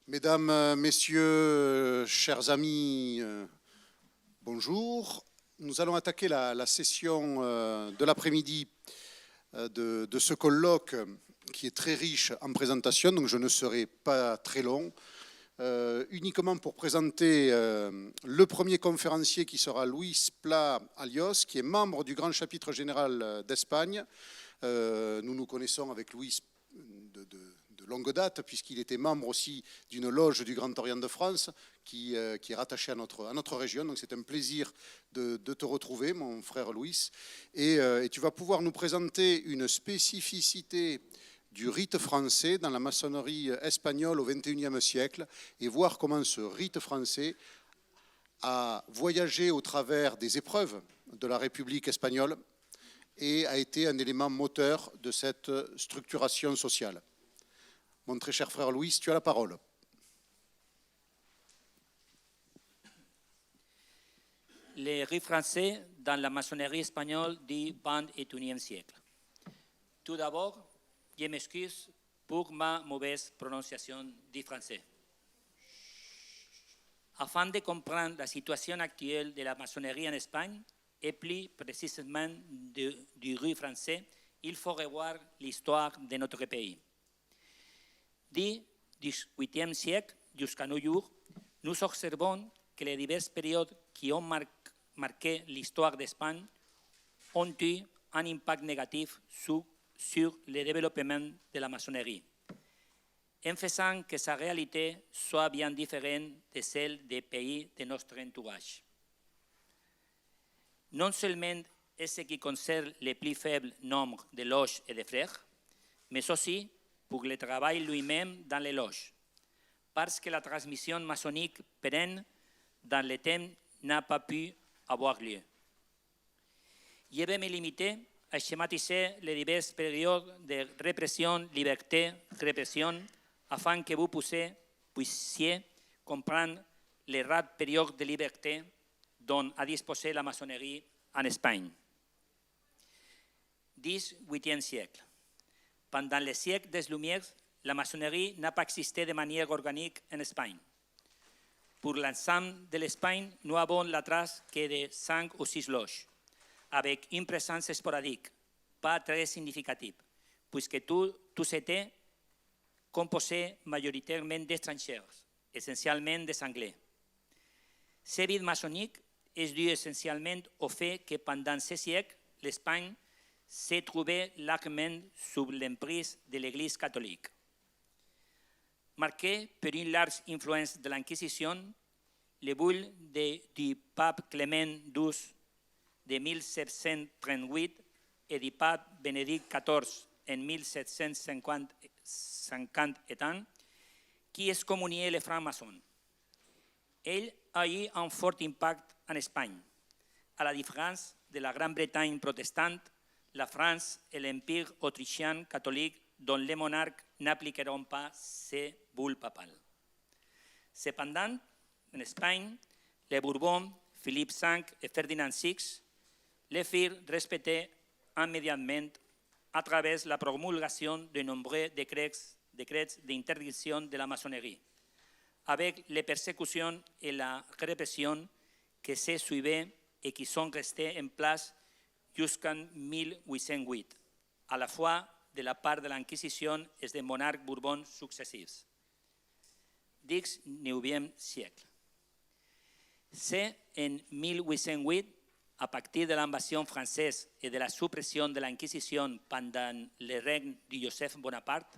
Mesdames, Messieurs, chers amis, bonjour. Nous allons attaquer la session de l'après-midi de ce colloque qui est très riche en présentation, donc je ne serai pas très long. Uniquement pour présenter le premier conférencier qui sera Luis Pla Alios, qui est membre du Grand Chapitre Général d'Espagne. Nous nous connaissons avec Luis de longue date, puisqu'il était membre aussi d'une loge du Grand Orient de France, qui est rattachée à notre région. Donc c'est un plaisir de te retrouver, mon frère Luis. Et tu vas pouvoir nous présenter une spécificité du rite français dans la maçonnerie espagnole au XXIe siècle et voir comment ce rite français a voyagé au travers des épreuves de la République espagnole et a été un élément moteur de cette structuration sociale. Mon très cher frère Luis, tu as la parole. Les rites français dans la maçonnerie espagnole du XXIe siècle. Tout d'abord, je m'excuse pour ma mauvaise prononciation du français. Afin de comprendre la situation actuelle de la maçonnerie en Espagne, et plus précisément du rite français, il faut revoir l'histoire de notre pays. Du XVIIIe siècle jusqu'à nos jours, nous observons que les diverses périodes qui ont marqué l'histoire d'Espagne ont eu un impact négatif sur le développement de la maçonnerie, en faisant que sa réalité soit bien différente de celle des pays de notre entourage. Non seulement en ce qui concerne le plus faible nombre de loges et de frères, mais aussi pour le travail lui-même dans les loges, parce que la transmission maçonnique pérenne dans le temps n'a pas pu avoir lieu. Je vais me limiter à schématiser les diverses périodes de répression, liberté, répression, afin que vous puissiez comprendre les rares périodes de liberté dont a disposé la maçonnerie en Espagne. XVIIIe siècle. Pendant le siècle des Lumières, la maçonnerie n'a pas existé de manière organique en Espagne. Pour l'ensemble de l'Espagne, nous avons la trace que de 5 ou 6 loges, avec une présence sporadique, pas très significative, puisque tous étaient composés majoritairement d'étrangers, essentiellement des Anglais. Ce vide maçonnique est dû essentiellement au fait que pendant ce siècle, l'Espagne s'est trouvée largement sous l'emprise de l'Église catholique. Marqué par une large influence de l'Inquisition, les bulles du pape Clément XII de 1738 et du pape Bénédicte XIV en 1751, qui excommuniaient les francs-maçons. Elle a eu un fort impact en Espagne. À la différence de la Grande-Bretagne protestante, la France et l'Empire autrichien catholique dont les monarques n'appliqueront pas ces bulles papales. Cependant, en Espagne, les Bourbons, Philippe V et Ferdinand VI les firent respecter immédiatement à travers la promulgation de nombreux décrets d'interdiction de la maçonnerie, avec les persécutions et la répression qui se suivaient et qui sont restées en place jusqu'en 1808, à la fois de la part de l'Inquisition et des monarques bourbons successifs. XIXe siècle. C'est en 1808, à partir de l'invasion française et de la suppression de l'Inquisition pendant le règne de Joseph Bonaparte,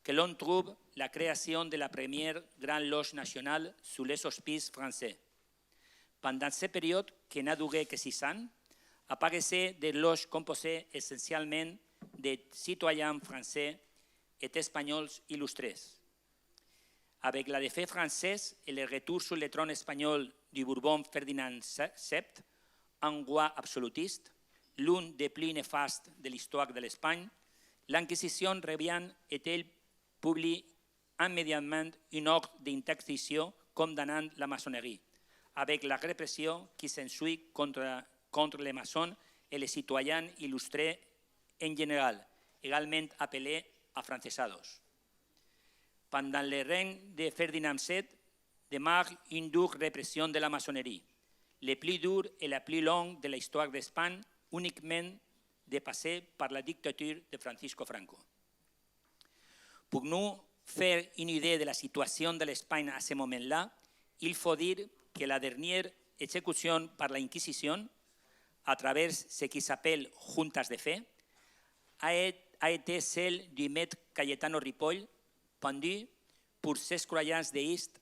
que l'on trouve la création de la première grande loge nationale sous les auspices français. Pendant cette période, qui n'a duré que 6 ans, apparaissaient des loges composées essentiellement de citoyens français et espagnols illustrés. Avec la défaite française et le retour sur le trône espagnol du Bourbon Ferdinand VII, un roi absolutiste, l'un des plus néfastes de l'histoire de l'Espagne, l'Inquisition revient et elle publie immédiatement une ordre d'interdiction condamnant la maçonnerie, avec la répression qui s'ensuit contre les maçons et les citoyens illustrés en général, également appelés afrancesados. pendant le règne de Ferdinand VII, démarre une dure répression de la maçonnerie, la plus dure et la plus longue de l'histoire d'Espagne, uniquement dépassée par la dictature de Francisco Franco. Pour nous faire une idée de la situation de l'Espagne à ce moment-là, il faut dire que la dernière exécution par l'Inquisition, à travers ce qui s'appelle juntas de fe, a été celle du maître Cayetano Ripoll, pendu pour ses croyances déistes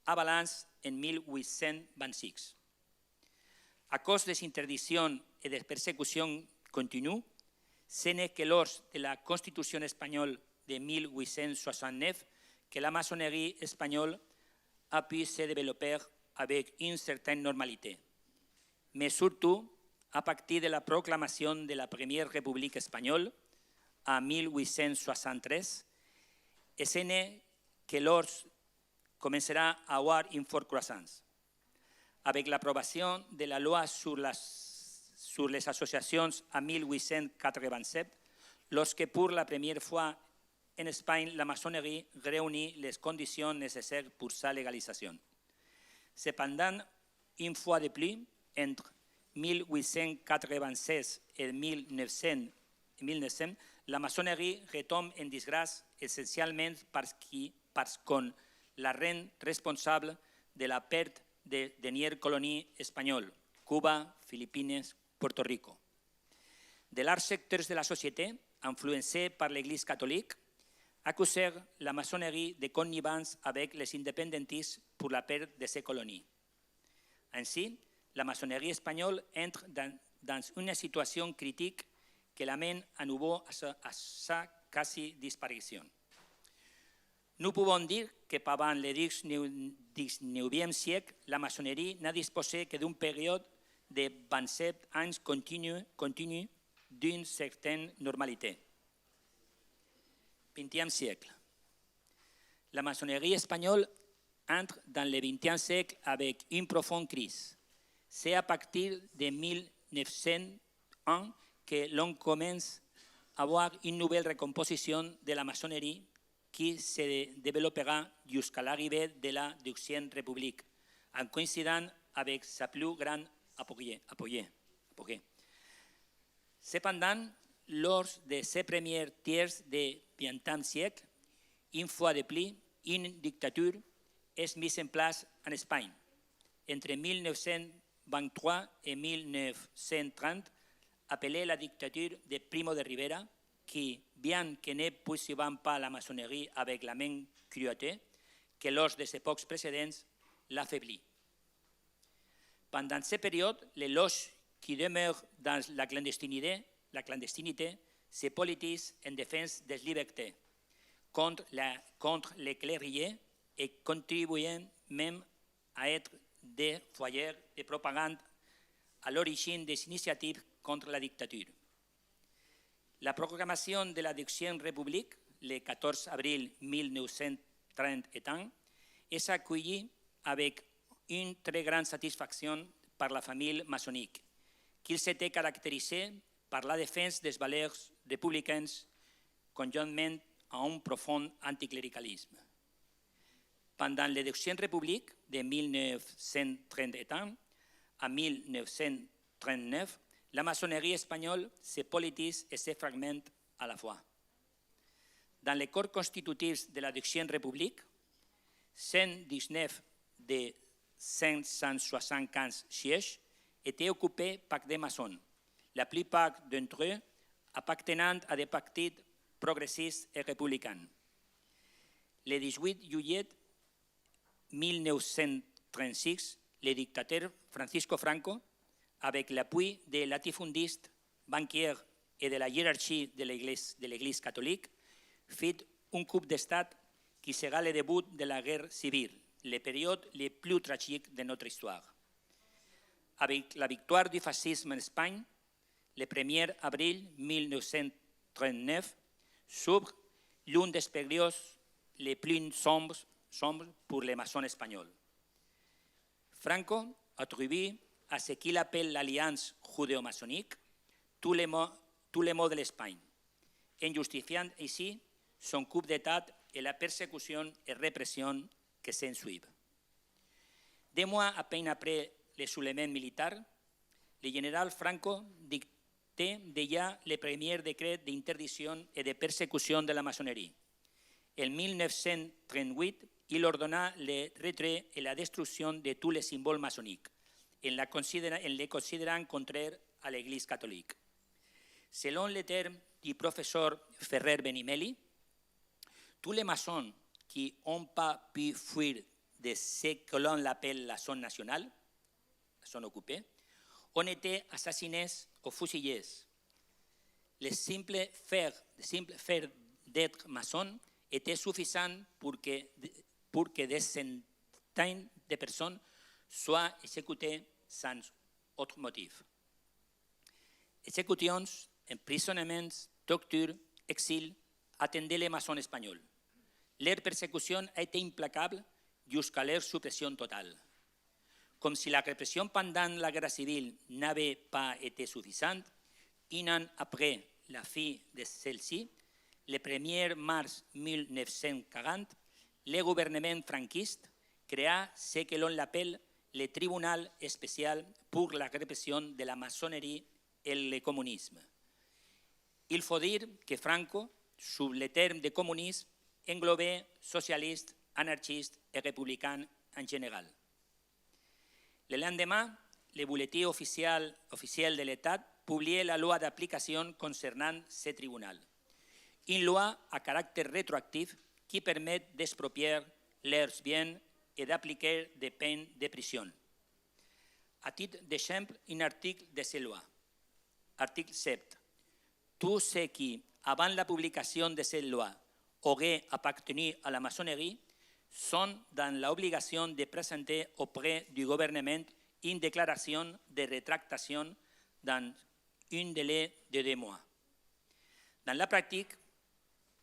à Valence en 1826. À cause des interdictions et des persécutions continues, ce n'est que lors de la Constitution espagnole de 1869 que la maçonnerie espagnole a pu se développer avec une certaine normalité. Mais surtout, à partir de la proclamation de la Première République espagnole en 1873, et ce n'est que lors commencera à avoir une forte croissance. Avec l'approbation de la loi sur les associations en 1887, lorsque pour la première fois en Espagne la maçonnerie réunit les conditions nécessaires pour sa légalisation. Cependant, une fois de plus, entre 1896 et 1900, la maçonnerie retombe en disgrâce essentiellement parce qu'on la rend responsable de la perte des dernières colonies espagnoles, Cuba, Philippines, Puerto Rico. De larges secteurs de la société, influencés par l'Église catholique, accusèrent la maçonnerie de connivence avec les indépendantistes pour la perte de ces colonies. Ainsi, la maçonnerie espagnole entre dans une situation critique que l'amène à nouveau à sa quasi disparition. Nous pouvons dire que pendant le XIXe siècle, la maçonnerie n'a disposé que d'une période de 27 ans continue d'une certaine normalité. 20e siècle. La maçonnerie espagnole entre dans le 20e siècle avec une profonde crise. C'est à partir de 1901 que l'on commence à voir une nouvelle recomposition de la maçonnerie qui se développera jusqu'à l'arrivée de la Deuxième République, en coïncidant avec sa plus grande apogée. Cependant, lors de ces premiers tiers du XXe siècle, une fois de plus, une dictature est mise en place en Espagne. Entre 1923 et 1930, appelée la dictature de Primo de Rivera, qui, bien que ne poursuivant pas la maçonnerie avec la même cruauté que lors des époques précédentes, l'affaiblit. Pendant cette période, les loges qui demeurent dans la clandestinité se politisent en défense des libertés, contre les clériers et contribuent même à être des foyers de propagande à l'origine des initiatives contre la dictature. La proclamation de la Deuxième République, le 14 avril 1931, est accueillie avec une très grande satisfaction par la famille maçonnique, qui s'était caractérisée par la défense des valeurs républicaines, conjointement à un profond anticléricalisme. Pendant la Deuxième République de 1931 à 1939, la maçonnerie espagnole se politise et se fragmente à la fois. Dans les corps constitutifs de la Deuxième République, 119 des 575 sièges étaient occupés par des maçons, la plupart d'entre eux appartenant à des partis progressistes et républicains. Le 18 juillet 1936, le dictateur Francisco Franco, avec l'appui des latifundistes, banquiers et de la hiérarchie de l'Église catholique, fit un coup d'État qui sera le début de la guerre civile, la période la plus tragique de notre histoire. Avec la victoire du fascisme en Espagne, le 1er avril 1939, s'ouvre l'une des périodes les plus sombres pour les maçons espagnols. Franco attribue à ce qu'il appelle l'alliance judéo-maçonnique tous les maux de l'Espagne, en justifiant ici son coup d'État et la persécution et répression qui s'ensuivent. 2 mois à peine après le soulèvement militaire, le général Franco dictait déjà les premiers décrets d'interdiction et de persécution de la maçonnerie. En 1938, il ordonna le retrait et la destruction de tous les symboles maçonniques, en les considérant contraires à l'Église catholique. Selon les termes du professeur Ferrer Benimeli, tous les maçons qui n'ont pas pu fuir de ce que l'on appelle la zone nationale, la zone occupée, ont été assassinés ou fusillés. Le simple fait d'être maçon était suffisant pour que des centaines de personnes soient exécutées sans autre motif. Exécutions, emprisonnements, tortures, exil attendaient les maçons espagnols. Leur persécution a été implacable jusqu'à leur suppression totale. Comme si la répression pendant la guerre civile n'avait pas été suffisante, un an après la fin de celle-ci, le 1er mars 1940, le gouvernement franquiste créa ce que l'on appelle le Tribunal spécial pour la répression de la maçonnerie et le communisme. Il faut dire que Franco, sous le terme de communisme, englobait socialistes, anarchistes et républicains en général. Le lendemain, le bulletin officiel de l'État publiait la loi d'application concernant ce tribunal. Une loi à caractère rétroactif qui permet d'exproprier leurs biens et d'appliquer des peines de prison. À titre d'exemple, un article de cette loi, article 7. Tous ceux qui, avant la publication de cette loi, auraient appartenu à la maçonnerie sont dans l'obligation de présenter auprès du gouvernement une déclaration de rétractation dans un délai de 2 mois. Dans la pratique,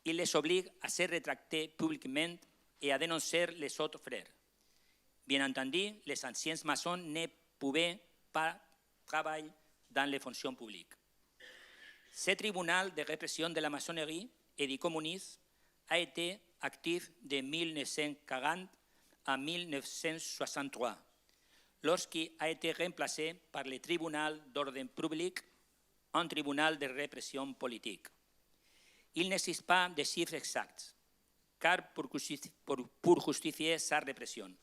il les oblige à se rétracter publiquement et à dénoncer les autres frères. Bien entendu, les anciens maçons ne pouvaient pas travailler dans les fonctions publiques. Ce tribunal de répression de la maçonnerie et du communisme a été actif de 1940 à 1963, lorsqu'il a été remplacé par le tribunal d'ordre public, un tribunal de répression politique. Il n'existe pas de chiffres exacts, car pour justifier sa répression,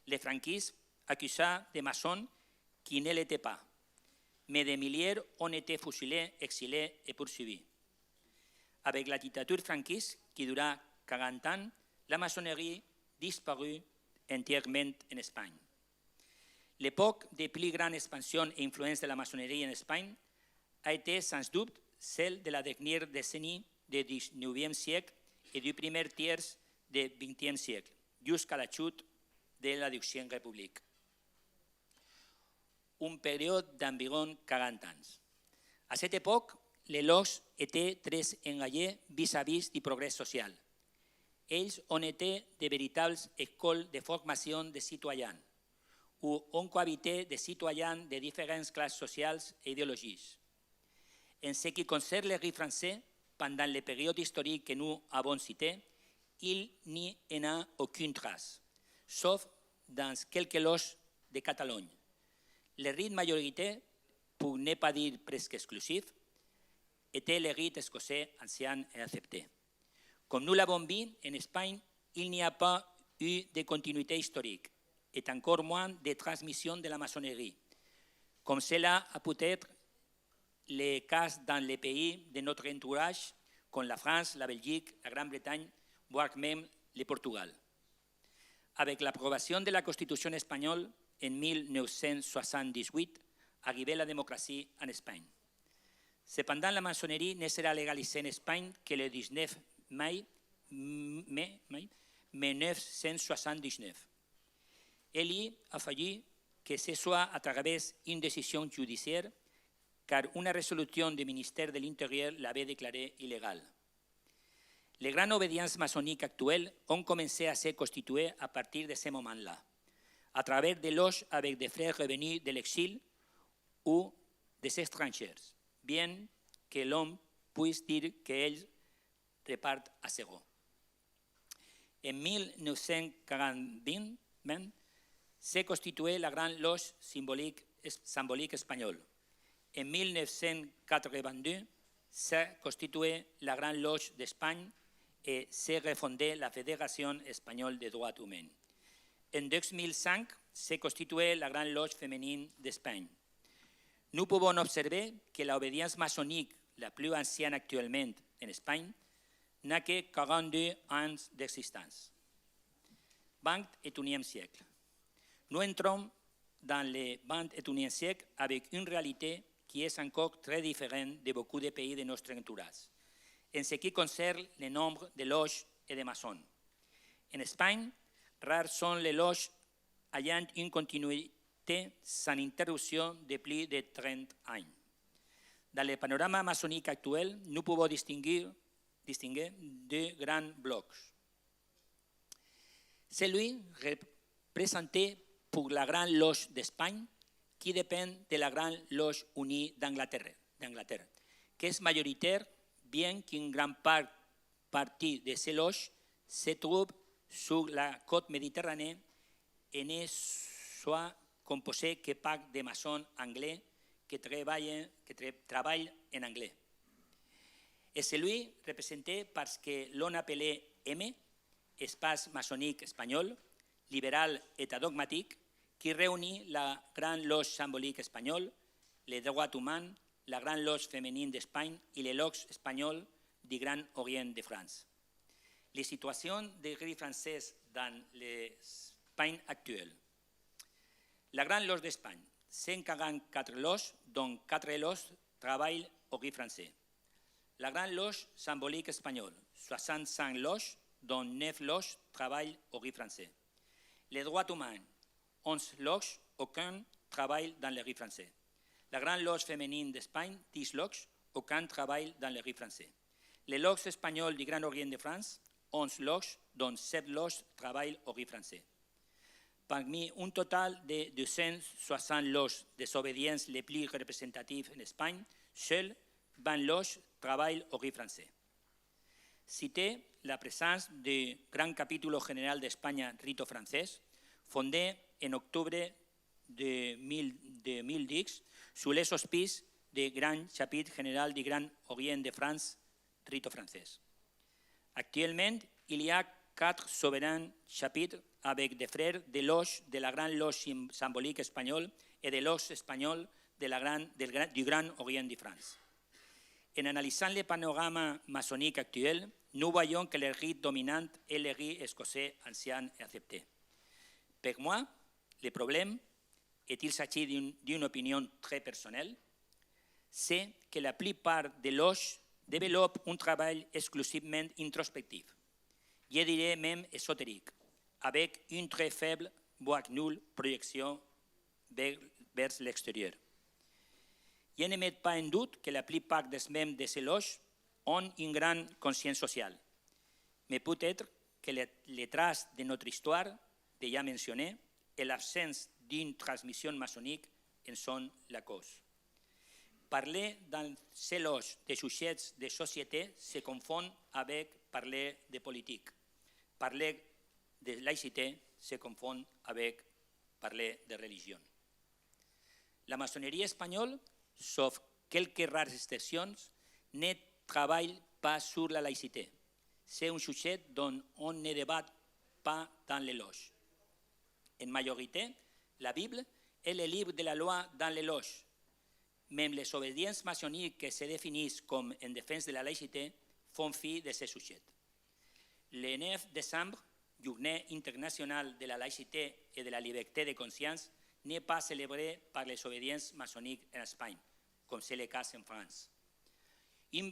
le franquisme accusa des maçons qui ne l'étaient pas, mais des milliers ont été fusillés, exilés et poursuivis. Avec la dictature franquiste, qui dura 40 ans, la maçonnerie disparut entièrement en Espagne. L'époque de plus grande expansion et influence de la maçonnerie en Espagne a été sans doute celle de la dernière décennie du XIXe siècle et du premier tiers du XXe siècle, jusqu'à la chute de la Deuxième République. Une période d'environ 40 ans. À cette époque, les loges étaient très engagés vis-à-vis du progrès social. Ells ont été de véritables écoles de formation de citoyens, où on cohabitait des citoyens de différentes classes sociales et idéologies. En ce qui concerne les riz français, pendant les périodes historiques que nous avons citées, il n'y en a aucune trace, sauf dans quelques loges de Catalogne. Le rite majoritaire, pour ne pas dire presque exclusif, était le rite écossais ancien et accepté. Comme nous l'avons vu, en Espagne, il n'y a pas eu de continuité historique et encore moins de transmission de la maçonnerie, comme cela a pu être le cas dans les pays de notre entourage, comme la France, la Belgique, la Grande-Bretagne, voire même le Portugal. Avec l'approbation de la Constitution espagnole en 1978, arrivait la démocratie en Espagne. Cependant, la maçonnerie ne sera légalisée en Espagne que le 19 mai 1979. Il y a fallu que ce soit à travers une décision judiciaire, car une résolution du ministère de l'Intérieur l'avait déclarée illégale. Les grandes obédiences maçonniques actuelles ont commencé à se constituer à partir de ce moment-là, à travers des loges avec des frères revenus de l'exil ou des étrangers, bien que l'on puisse dire qu'elles repartent à zéro. En 1940 s'est constituée la Grande Loge symbolique espagnole. En 1982 s'est constituée la Grande Loge d'Espagne et s'est refondée la Fédération espagnole des droits humains. En 2005 s'est constituée la Grande Loge féminine d'Espagne. Nous pouvons observer que l'obédience maçonnique la plus ancienne actuellement en Espagne n'a que 42 ans d'existence. 21e siècle. Nous entrons dans le 21e siècle avec une réalité qui est encore très différente de beaucoup de pays de notre entourage, en ce qui concerne le nombre de loges et de maçons. En Espagne, rares sont les loges ayant une continuité sans interruption de plus de 30 ans. Dans le panorama maçonnique actuel, nous pouvons distinguer deux grands blocs. Celui représenté pour la Grande Loge d'Espagne, qui dépend de la Grande Loge unie d'Angleterre, qui est majoritaire, bien qu'une grande partie de ces loges se trouve sur la côte méditerranéenne et ne soit composée que par des maçons anglais qui travaillent en anglais. Et celui représenté par ce que l'on appelait M, Espace maçonnique espagnol, libéral et dogmatique, qui réunit la Grande Loge symbolique espagnole, les droits humains, la Grande Loge féminine d'Espagne et les loges espagnoles du Grand Orient de France. Les situations des grilles françaises dans l'Espagne actuelle. La Grande Loge d'Espagne, 144 loges, dont 4 loges travaillent au gris français. La Grande Loge symbolique espagnole, 65 loges, dont 9 loges travaillent au gris français. Les droits humains, 11 loges, aucun travaille dans le gris français. La Grande Loge féminine d'Espagne, 10 loges, aucun travaille dans le gris français. Les loges espagnoles du Grand Orient de France, 11 loges, dont 7 loges travaillent au gris français. Parmi un total de 260 loges des obédiences les plus représentatives en Espagne, seules 20 loges travaillent au gris français. Citer la présence du Grand Capítulo General d'Espagne Rito Francés, fondé en octubre de 2010 sous les auspices du Grand Chapitre Général du Grand Orient de France, Rito Francés. Actuellement, il y a 4 souverains chapitres avec des frères des loges de la Grande Loge symbolique espagnole et des loges espagnoles du Grand Orient de France. En analysant le panorama maçonnique actuel, nous voyons que le rite dominant est le rite écossais ancien et accepté. Pour moi, le problème, et il s'agit d'une opinion très personnelle, c'est que la plupart des loges développent un travail exclusivement introspectif, je dirais même ésotérique, avec une très faible, voire nulle projection vers l'extérieur. Je ne mets pas en doute que la plupart des membres de ces loges ont une grande conscience sociale, mais peut-être que les traces de notre histoire, déjà mentionnées, et l'absence d'une transmission maçonnique en sont la cause. Parler dans ces loges de sujets de société se confond avec parler de politique. Parler de laïcité se confond avec parler de religion. La maçonnerie espagnole, sauf quelques rares exceptions, ne travaille pas sur la laïcité. C'est un sujet dont on ne débat pas dans les loges. En majorité, la Bible est le livre de la loi dans les loges. Même les obédiences maçonniques qui se définissent comme en défense de la laïcité font fi de ce sujet. Le 9 décembre, Journée internationale de la laïcité et de la liberté de conscience, n'est pas célébrée par les obédiences maçonniques en Espagne, comme c'est le cas en France. Un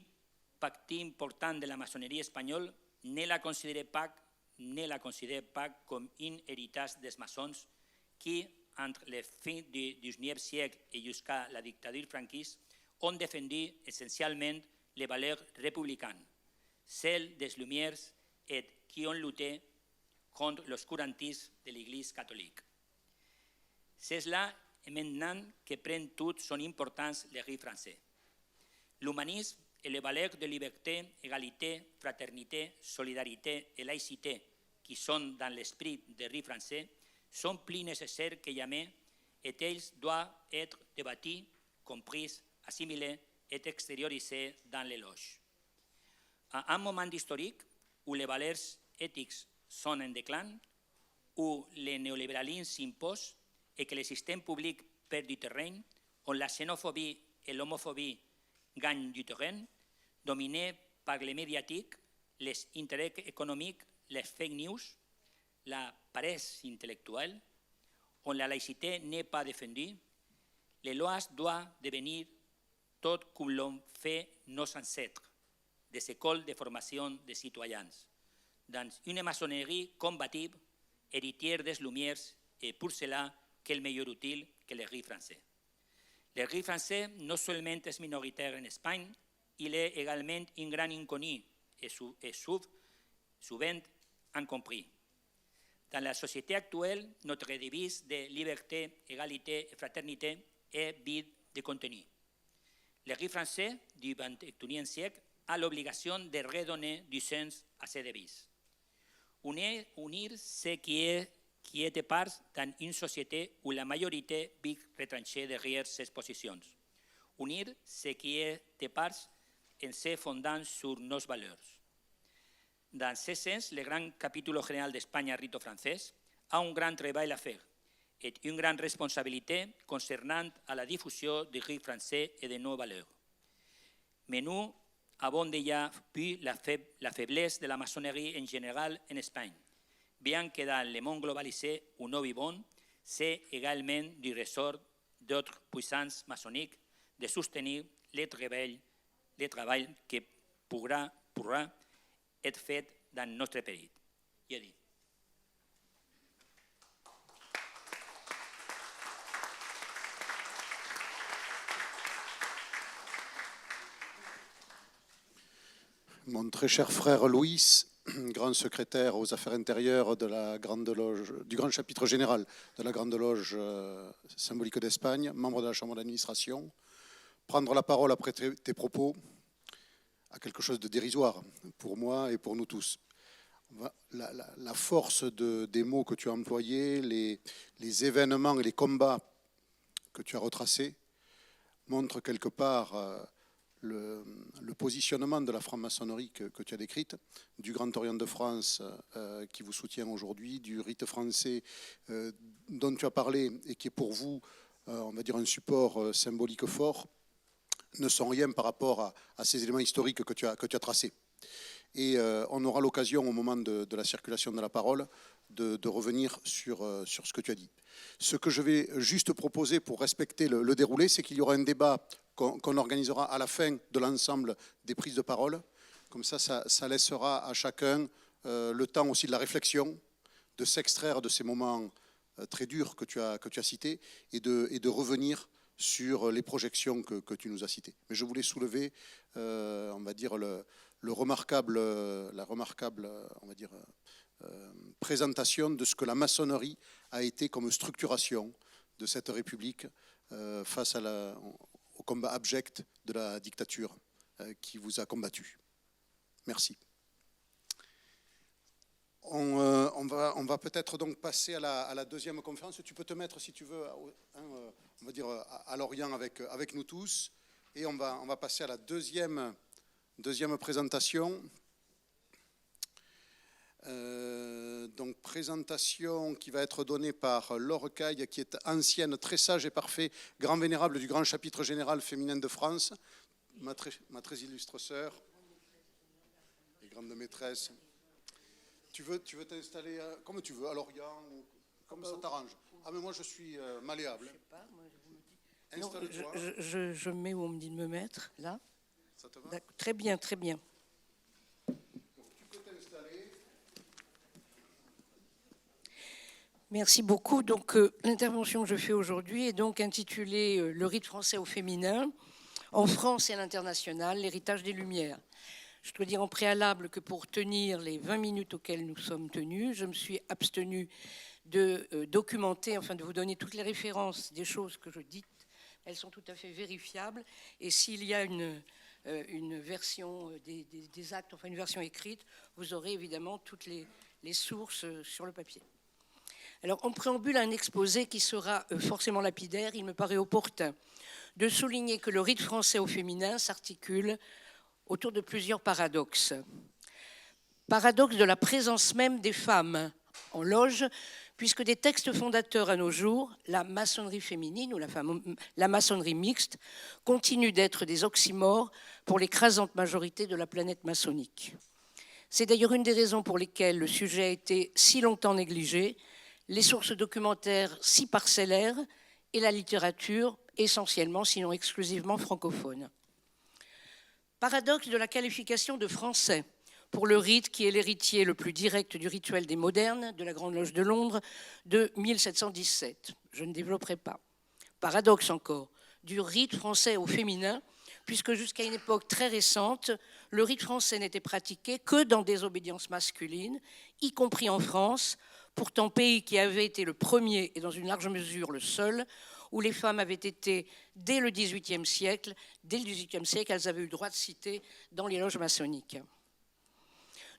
parti important de la maçonnerie espagnole ne la considère pas comme un héritage des maçons qui, entre la fin du XIXe siècle et jusqu'à la dictature franquiste, ont défendu essentiellement les valeurs républicaines, celles des Lumières et qui ont lutté contre l'obscurantisme de l'Église catholique. C'est là maintenant que prend toute son importance le rite français. L'humanisme et les valeurs de liberté, égalité, fraternité, solidarité et laïcité qui sont dans l'esprit des rites français, sont plus nécessaires que jamais et elles doivent être débattues, comprises, assimilées et extériorisées dans les loges. À un moment historique où les valeurs éthiques sont en déclin, où le néolibéralisme s'impose et que le système public perd du terrain, où la xénophobie et l'homophobie gagnent du terrain, dominés par les médiatiques, les intérêts économiques, les fake news, la paresse intellectuelle, où la laïcité n'est pas défendue, les lois doivent devenir tout comme l'ont fait nos ancêtres, des écoles de formation des citoyens, dans une maçonnerie combative, héritière des Lumières, et pour cela, quel meilleur outil que les rites français. Le rite français non seulement est minoritaire en Espagne, il est également un grand inconnu et souvent incompris. Dans la société actuelle, notre devise de liberté, égalité et fraternité est vide de contenu. Le rite français du XXIe siècle a l'obligation de redonner du sens à ces devises. Unir ce qui est part dans une société où la majorité vit retranchée derrière ses positions. Unir ce qui est part en se fondant sur nos valeurs. Dans ce sens, le grand capítol général d'Espagne Rito Francès a un grand travail à faire et une grande responsabilité concernant à la diffusion du rite français et de nos valeurs. Mais nous avons déjà vu la faiblesse de la maçonnerie en général en Espagne, bien que dans le monde globalisé où nous vivons, c'est également du ressort d'autres puissances maçonniques de soutenir le travail qui pourra être fait dans notre pays. Yedi. Mon très cher frère Luis, grand secrétaire aux affaires intérieures de la Grande Loge, du Grand Chapitre Général de la Grande Loge symbolique d'Espagne, membre de la Chambre d'administration, prendre la parole après tes propos a quelque chose de dérisoire pour moi et pour nous tous. La force des mots que tu as employés, les événements et les combats que tu as retracés montrent quelque part le positionnement de la franc-maçonnerie que tu as décrite, du Grand Orient de France qui vous soutient aujourd'hui, du rite français dont tu as parlé et qui est pour vous, on va dire, un support symbolique fort, ne sont rien par rapport à ces éléments historiques que tu as tracés. Et on aura l'occasion au moment de la circulation de la parole de revenir sur ce que tu as dit. Ce que je vais juste proposer pour respecter le déroulé, c'est qu'il y aura un débat qu'on organisera à la fin de l'ensemble des prises de parole. Comme ça laissera à chacun le temps aussi de la réflexion, de s'extraire de ces moments très durs que tu as cités et de revenir sur les projections que tu nous as citées. Mais je voulais soulever, on va dire, la remarquable, on va dire, présentation de ce que la maçonnerie a été comme structuration de cette République face au combat abject de la dictature qui vous a combattu. Merci. On va peut-être donc passer à la deuxième conférence. Tu peux te mettre, si tu veux, on va dire à l'Orient avec nous tous. Et on va passer à la deuxième présentation. Donc présentation qui va être donnée par Laure Caille, qui est ancienne, très sage et parfait, grand vénérable du Grand Chapitre Général féminin de France, ma très illustre sœur et grande maîtresse. Tu veux t'installer comme tu veux, à l'Orient, comme ça t'arrange. Ah mais moi je suis malléable. Je sais pas, moi je vous me dis. Installe-toi. Je mets où on me dit de me mettre, là. Ça te va ? Très bien, très bien. Merci beaucoup. Donc, l'intervention que je fais aujourd'hui est donc intitulée « Le rite français au féminin, en France et à l'international, l'héritage des Lumières ». Je dois dire en préalable que pour tenir les 20 minutes auxquelles nous sommes tenus, je me suis abstenue de documenter, enfin de vous donner toutes les références des choses que je dis. Elles sont tout à fait vérifiables. Et s'il y a une version des actes, enfin une version écrite, vous aurez évidemment toutes les sources sur le papier. Alors, en préambule à un exposé qui sera forcément lapidaire, il me paraît opportun de souligner que le rite français au féminin s'articule autour de plusieurs paradoxes. Paradoxe de la présence même des femmes en loge, puisque des textes fondateurs à nos jours, la maçonnerie féminine ou la maçonnerie mixte, continuent d'être des oxymores pour l'écrasante majorité de la planète maçonnique. C'est d'ailleurs une des raisons pour lesquelles le sujet a été si longtemps négligé, les sources documentaires si parcellaires et la littérature essentiellement, sinon exclusivement francophone. Paradoxe de la qualification de français pour le rite qui est l'héritier le plus direct du rituel des modernes de la Grande Loge de Londres de 1717. Je ne développerai pas. Paradoxe encore du rite français au féminin, puisque jusqu'à une époque très récente, le rite français n'était pratiqué que dans des obédiences masculines, y compris en France, pourtant pays qui avait été le premier et dans une large mesure le seul, où les femmes avaient été, dès le XVIIIe siècle, elles avaient eu droit de cité dans les loges maçonniques.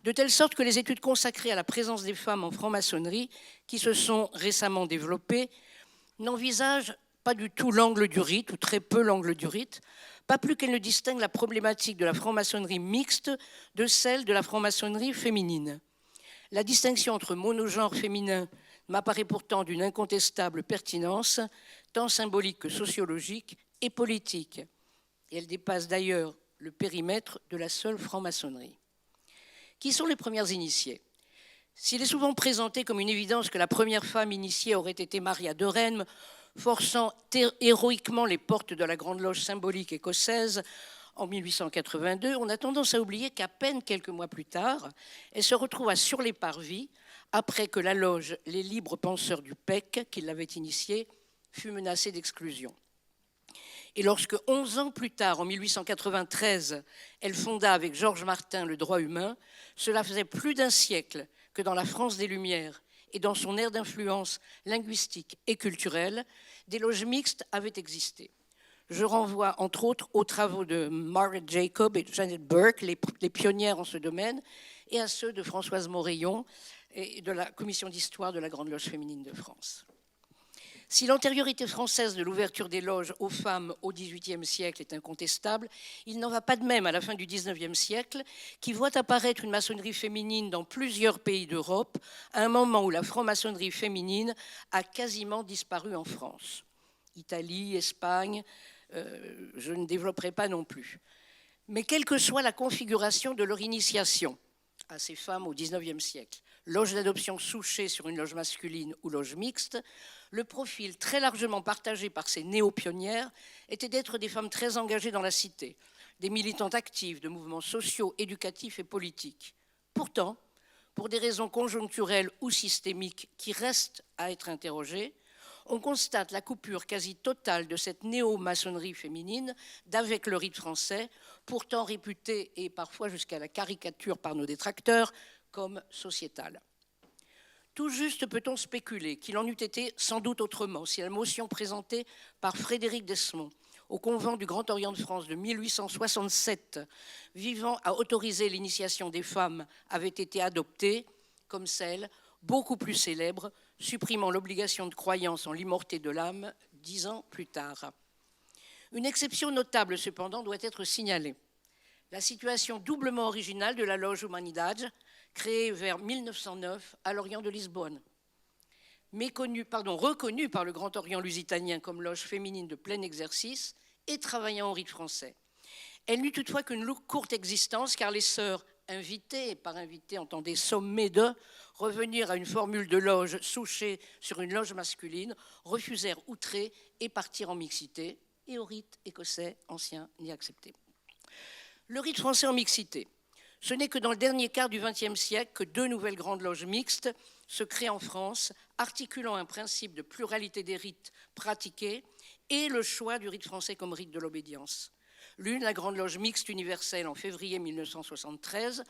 De telle sorte que les études consacrées à la présence des femmes en franc-maçonnerie, qui se sont récemment développées, n'envisagent pas du tout l'angle du rite, ou très peu l'angle du rite, pas plus qu'elles ne distinguent la problématique de la franc-maçonnerie mixte de celle de la franc-maçonnerie féminine. La distinction entre monogenre féminin m'apparaît pourtant d'une incontestable pertinence, tant symbolique que sociologique et politique. Et elle dépasse d'ailleurs le périmètre de la seule franc-maçonnerie. Qui sont les premières initiées ? S'il est souvent présenté comme une évidence que la première femme initiée aurait été Maria de Rennes, forçant héroïquement les portes de la Grande Loge symbolique écossaise en 1882, on a tendance à oublier qu'à peine quelques mois plus tard, elle se retrouva sur les parvis après que la loge Les Libres Penseurs du PEC, qui l'avait initiée, fut menacée d'exclusion. Et lorsque, 11 ans plus tard, en 1893, elle fonda avec Georges Martin le droit humain, cela faisait plus d'un siècle que dans la France des Lumières et dans son aire d'influence linguistique et culturelle, des loges mixtes avaient existé. Je renvoie entre autres aux travaux de Margaret Jacob et Janet Burke, les pionnières en ce domaine, et à ceux de Françoise Moreillon et de la commission d'histoire de la Grande Loge féminine de France. Si l'antériorité française de l'ouverture des loges aux femmes au XVIIIe siècle est incontestable, il n'en va pas de même à la fin du XIXe siècle, qui voit apparaître une maçonnerie féminine dans plusieurs pays d'Europe, à un moment où la franc-maçonnerie féminine a quasiment disparu en France. Italie, Espagne, je ne développerai pas non plus. Mais quelle que soit la configuration de leur initiation à ces femmes au XIXe siècle, loge d'adoption souchée sur une loge masculine ou loge mixte, le profil très largement partagé par ces néo-pionnières était d'être des femmes très engagées dans la cité, des militantes actives de mouvements sociaux, éducatifs et politiques. Pourtant, pour des raisons conjoncturelles ou systémiques qui restent à être interrogées, on constate la coupure quasi totale de cette néo-maçonnerie féminine d'avec le rite français, pourtant réputé, et parfois jusqu'à la caricature par nos détracteurs, comme sociétale. Tout juste peut-on spéculer qu'il en eût été sans doute autrement si la motion présentée par Frédéric Desmond au convent du Grand Orient de France de 1867 visant à autoriser l'initiation des femmes avait été adoptée, comme celle, beaucoup plus célèbre, supprimant l'obligation de croyance en l'immorté de l'âme 10 ans plus tard. Une exception notable, cependant, doit être signalée. La situation doublement originale de la loge Humanidade, créée vers 1909 à l'Orient de Lisbonne. Reconnue par le Grand Orient lusitanien comme loge féminine de plein exercice et travaillant au rite français. Elle n'eut toutefois qu'une courte existence, car les sœurs invitées, et par invitées entendez sommées de revenir à une formule de loge souchée sur une loge masculine, refusèrent outrés et partirent en mixité, et au rite écossais ancien n'y accepté. Le rite français en mixité. Ce n'est que dans le dernier quart du XXe siècle que 2 nouvelles grandes loges mixtes se créent en France, articulant un principe de pluralité des rites pratiqués et le choix du rite français comme rite de l'obédience. L'une, la Grande Loge mixte universelle en février 1973,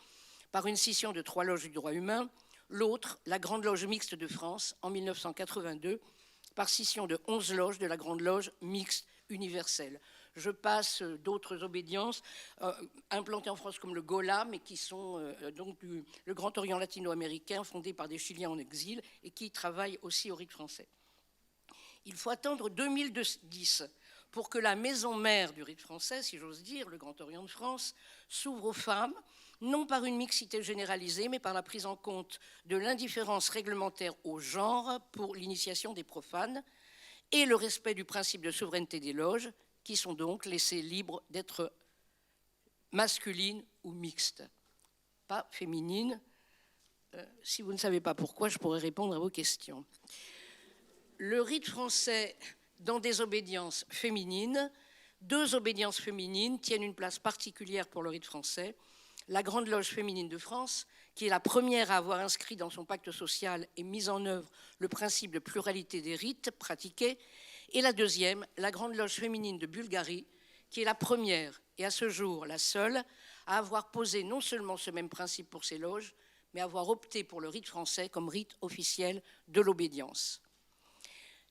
par une scission de 3 loges du droit humain. L'autre, la Grande Loge mixte de France en 1982, par scission de 11 loges de la Grande Loge mixte universelle. Je passe d'autres obédiences implantées en France comme le Gola, mais qui sont donc le Grand Orient latino-américain, fondé par des Chiliens en exil et qui travaillent aussi au rite français. Il faut attendre 2010 pour que la maison mère du rite français, si j'ose dire, le Grand Orient de France, s'ouvre aux femmes, non par une mixité généralisée, mais par la prise en compte de l'indifférence réglementaire au genre pour l'initiation des profanes et le respect du principe de souveraineté des loges, qui sont donc laissées libres d'être masculines ou mixtes, pas féminines. Si vous ne savez pas pourquoi, je pourrais répondre à vos questions. Le rite français, dans des obédiences féminines, 2 obédiences féminines tiennent une place particulière pour le rite français. La Grande Loge féminine de France, qui est la première à avoir inscrit dans son pacte social et mis en œuvre le principe de pluralité des rites pratiqués, et la deuxième, la Grande Loge féminine de Bulgarie, qui est la première et à ce jour la seule à avoir posé non seulement ce même principe pour ses loges, mais à avoir opté pour le rite français comme rite officiel de l'obédience.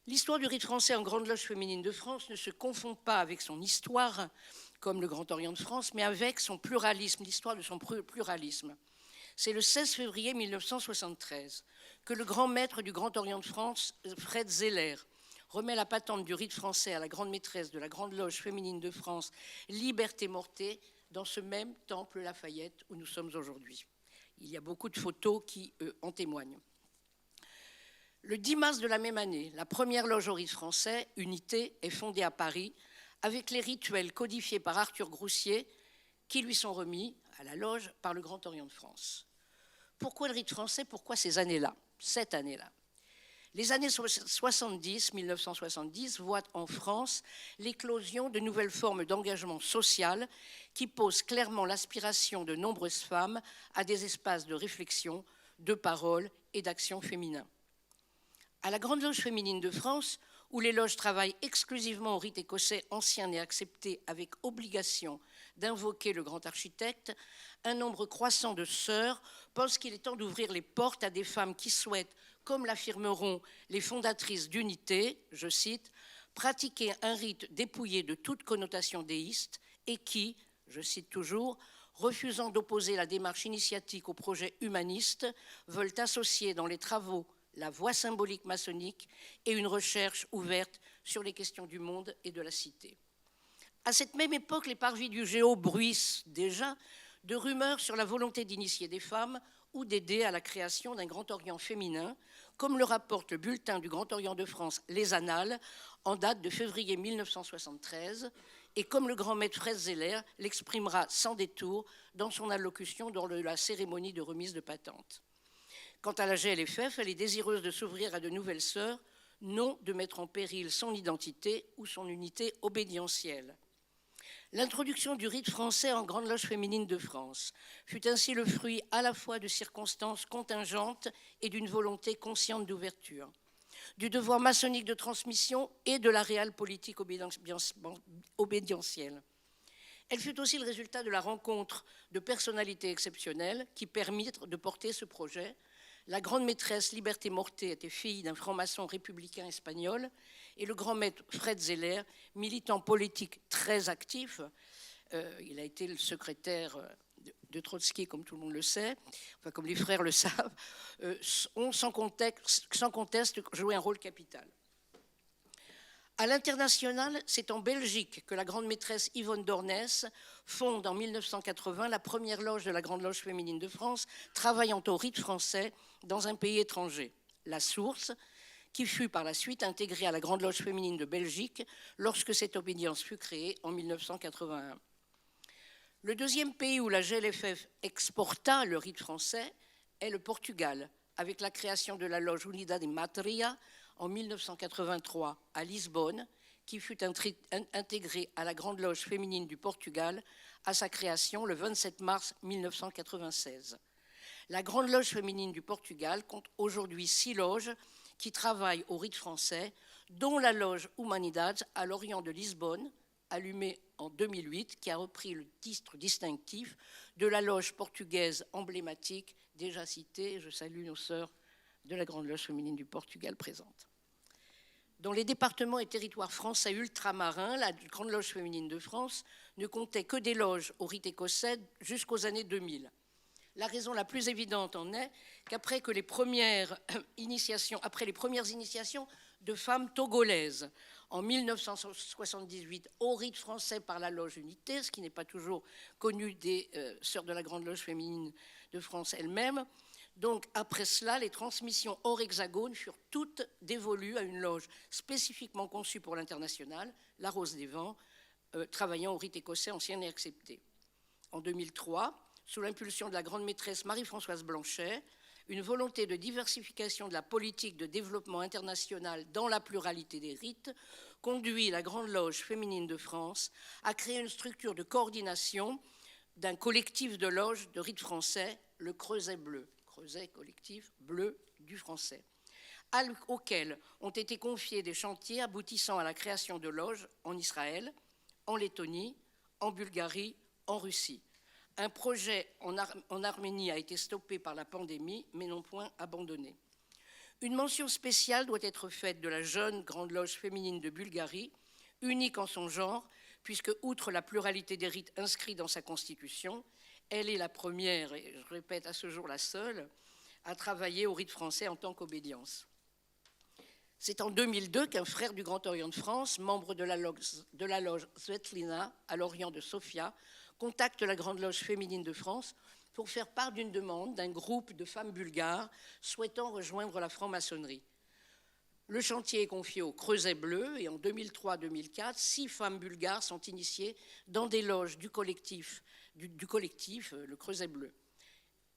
L'histoire du rite français en Grande Loge féminine de France ne se confond pas avec son histoire, comme le Grand Orient de France, mais avec son pluralisme, l'histoire de son pluralisme. C'est le 16 février 1973 que le grand maître du Grand Orient de France, Fred Zeller, remet la patente du rite français à la grande maîtresse de la Grande Loge féminine de France, Liberté Mortée, dans ce même temple Lafayette où nous sommes aujourd'hui. Il y a beaucoup de photos qui en témoignent. Le 10 mars de la même année, la première loge au rite français, Unité, est fondée à Paris avec les rituels codifiés par Arthur Groussier qui lui sont remis à la loge par le Grand Orient de France. Pourquoi le rite français? Pourquoi ces années-là, cette année-là? Les années 70, 1970, voient en France l'éclosion de nouvelles formes d'engagement social qui posent clairement l'aspiration de nombreuses femmes à des espaces de réflexion, de parole et d'action féminin. À la Grande Loge féminine de France, où les loges travaillent exclusivement au rite écossais ancien et accepté avec obligation d'invoquer le grand architecte, un nombre croissant de sœurs pense qu'il est temps d'ouvrir les portes à des femmes qui souhaitent, comme l'affirmeront les fondatrices d'Unité, je cite, pratiquer un rite dépouillé de toute connotation déiste et qui, je cite toujours, refusant d'opposer la démarche initiatique au projet humaniste, veulent associer dans les travaux la voie symbolique maçonnique et une recherche ouverte sur les questions du monde et de la cité. À cette même époque, les parvis du Géo bruissent déjà de rumeurs sur la volonté d'initier des femmes ou d'aider à la création d'un Grand Orient féminin, comme le rapporte le bulletin du Grand Orient de France, Les Annales, en date de février 1973, et comme le grand maître Fred Zeller l'exprimera sans détour dans son allocution lors de la cérémonie de remise de patente. Quant à la GLFF, elle est désireuse de s'ouvrir à de nouvelles sœurs, non de mettre en péril son identité ou son unité obédientielle. L'introduction du rite français en Grande Loge féminine de France fut ainsi le fruit à la fois de circonstances contingentes et d'une volonté consciente d'ouverture, du devoir maçonnique de transmission et de la réelle politique obédientielle. Elle fut aussi le résultat de la rencontre de personnalités exceptionnelles qui permirent de porter ce projet. La grande maîtresse Liberté Mortée était fille d'un franc-maçon républicain espagnol et le grand maître Fred Zeller, militant politique très actif, il a été le secrétaire de Trotsky, comme tout le monde le sait, enfin comme les frères le savent, ont sans conteste joué un rôle capital. À l'international, c'est en Belgique que la grande maîtresse Yvonne Dornès fonde en 1980 la première loge de la Grande Loge féminine de France, travaillant au rite français dans un pays étranger, La Source, qui fut par la suite intégrée à la Grande Loge féminine de Belgique lorsque cette obédience fut créée en 1981. Le deuxième pays où la GLFF exporta le rite français est le Portugal, avec la création de la loge Unidade Matria en 1983 à Lisbonne, qui fut intégrée à la Grande Loge féminine du Portugal à sa création le 27 mars 1996. La Grande Loge féminine du Portugal compte aujourd'hui 6 loges qui travaillent au rite français, dont la loge Humanidades à l'Orient de Lisbonne, allumée en 2008, qui a repris le titre distinctif de la loge portugaise emblématique déjà citée. Je salue nos sœurs de la Grande Loge féminine du Portugal présente. Dans les départements et territoires français ultramarins, la Grande Loge féminine de France ne comptait que des loges au rite écossais jusqu'aux années 2000. La raison la plus évidente en est qu'après les premières initiations de femmes togolaises en 1978 au rite français par la Loge Unité, ce qui n'est pas toujours connu des sœurs de la Grande Loge féminine de France elles-mêmes. Donc après cela, les transmissions hors hexagone furent toutes dévolues à une loge spécifiquement conçue pour l'international, la Rose des Vents, travaillant au rite écossais ancien et accepté. En 2003, sous l'impulsion de la grande maîtresse Marie-Françoise Blanchet, une volonté de diversification de la politique de développement international dans la pluralité des rites conduit la Grande Loge féminine de France à créer une structure de coordination d'un collectif de loges de rites français, le Creuset Bleu, Creuset collectif bleu du français, auquel ont été confiés des chantiers aboutissant à la création de loges en Israël, en Lettonie, en Bulgarie, en Russie. Un projet en Arménie a été stoppé par la pandémie, mais non point abandonné. Une mention spéciale doit être faite de la jeune Grande Loge féminine de Bulgarie, unique en son genre, puisque, outre la pluralité des rites inscrits dans sa constitution, elle est la première, et je répète à ce jour la seule, à travailler au rite français en tant qu'obédience. C'est en 2002 qu'un frère du Grand Orient de France, membre de la loge Svetlina à l'Orient de Sofia, contacte la Grande Loge féminine de France pour faire part d'une demande d'un groupe de femmes bulgares souhaitant rejoindre la franc-maçonnerie. Le chantier est confié au Creuset Bleu et en 2003-2004, 6 femmes bulgares sont initiées dans des loges du collectif, le Creuset Bleu.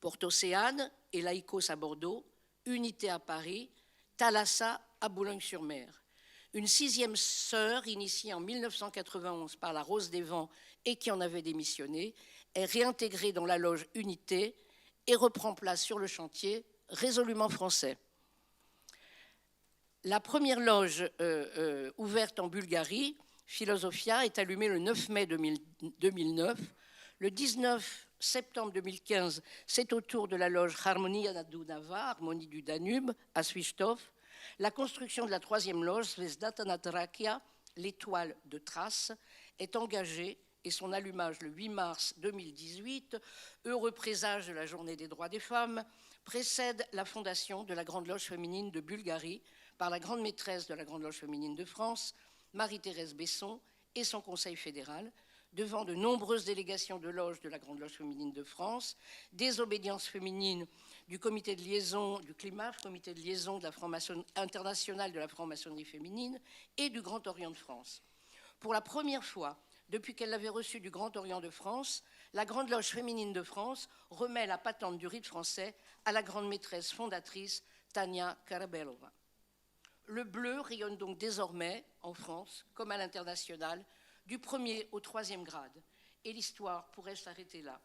Port-Océane et Laïcos à Bordeaux, Unité à Paris, Thalassa à Boulogne-sur-Mer. Une 6e sœur, initiée en 1991 par la Rose des Vents et qui en avait démissionné, est réintégrée dans la loge Unité et reprend place sur le chantier résolument français. La première loge ouverte en Bulgarie, Philosophia, est allumée le 9 mai 2009. Le 19 septembre 2015, c'est au tour de la loge Harmonia Dunava, Harmonie du Danube, à Svichtov. La construction de la 3e loge, Zvezdata na Trakia, l'étoile de Thrace, est engagée et son allumage le 8 mars 2018, heureux présage de la Journée des droits des femmes, précède la fondation de la Grande Loge féminine de Bulgarie par la grande maîtresse de la Grande Loge féminine de France, Marie-Thérèse Besson, et son conseil fédéral, devant de nombreuses délégations de loges de la Grande Loge féminine de France, des obédiences féminines du comité de liaison, du CLIMAF, comité de liaison de la internationale de la franc-maçonnerie féminine, et du Grand Orient de France. Pour la première fois, depuis qu'elle l'avait reçu du Grand Orient de France, la Grande Loge féminine de France remet la patente du rite français à la grande maîtresse fondatrice Tania Karabelova. Le bleu rayonne donc désormais, en France comme à l'international, du 1er au 3e grade, et l'histoire pourrait s'arrêter là.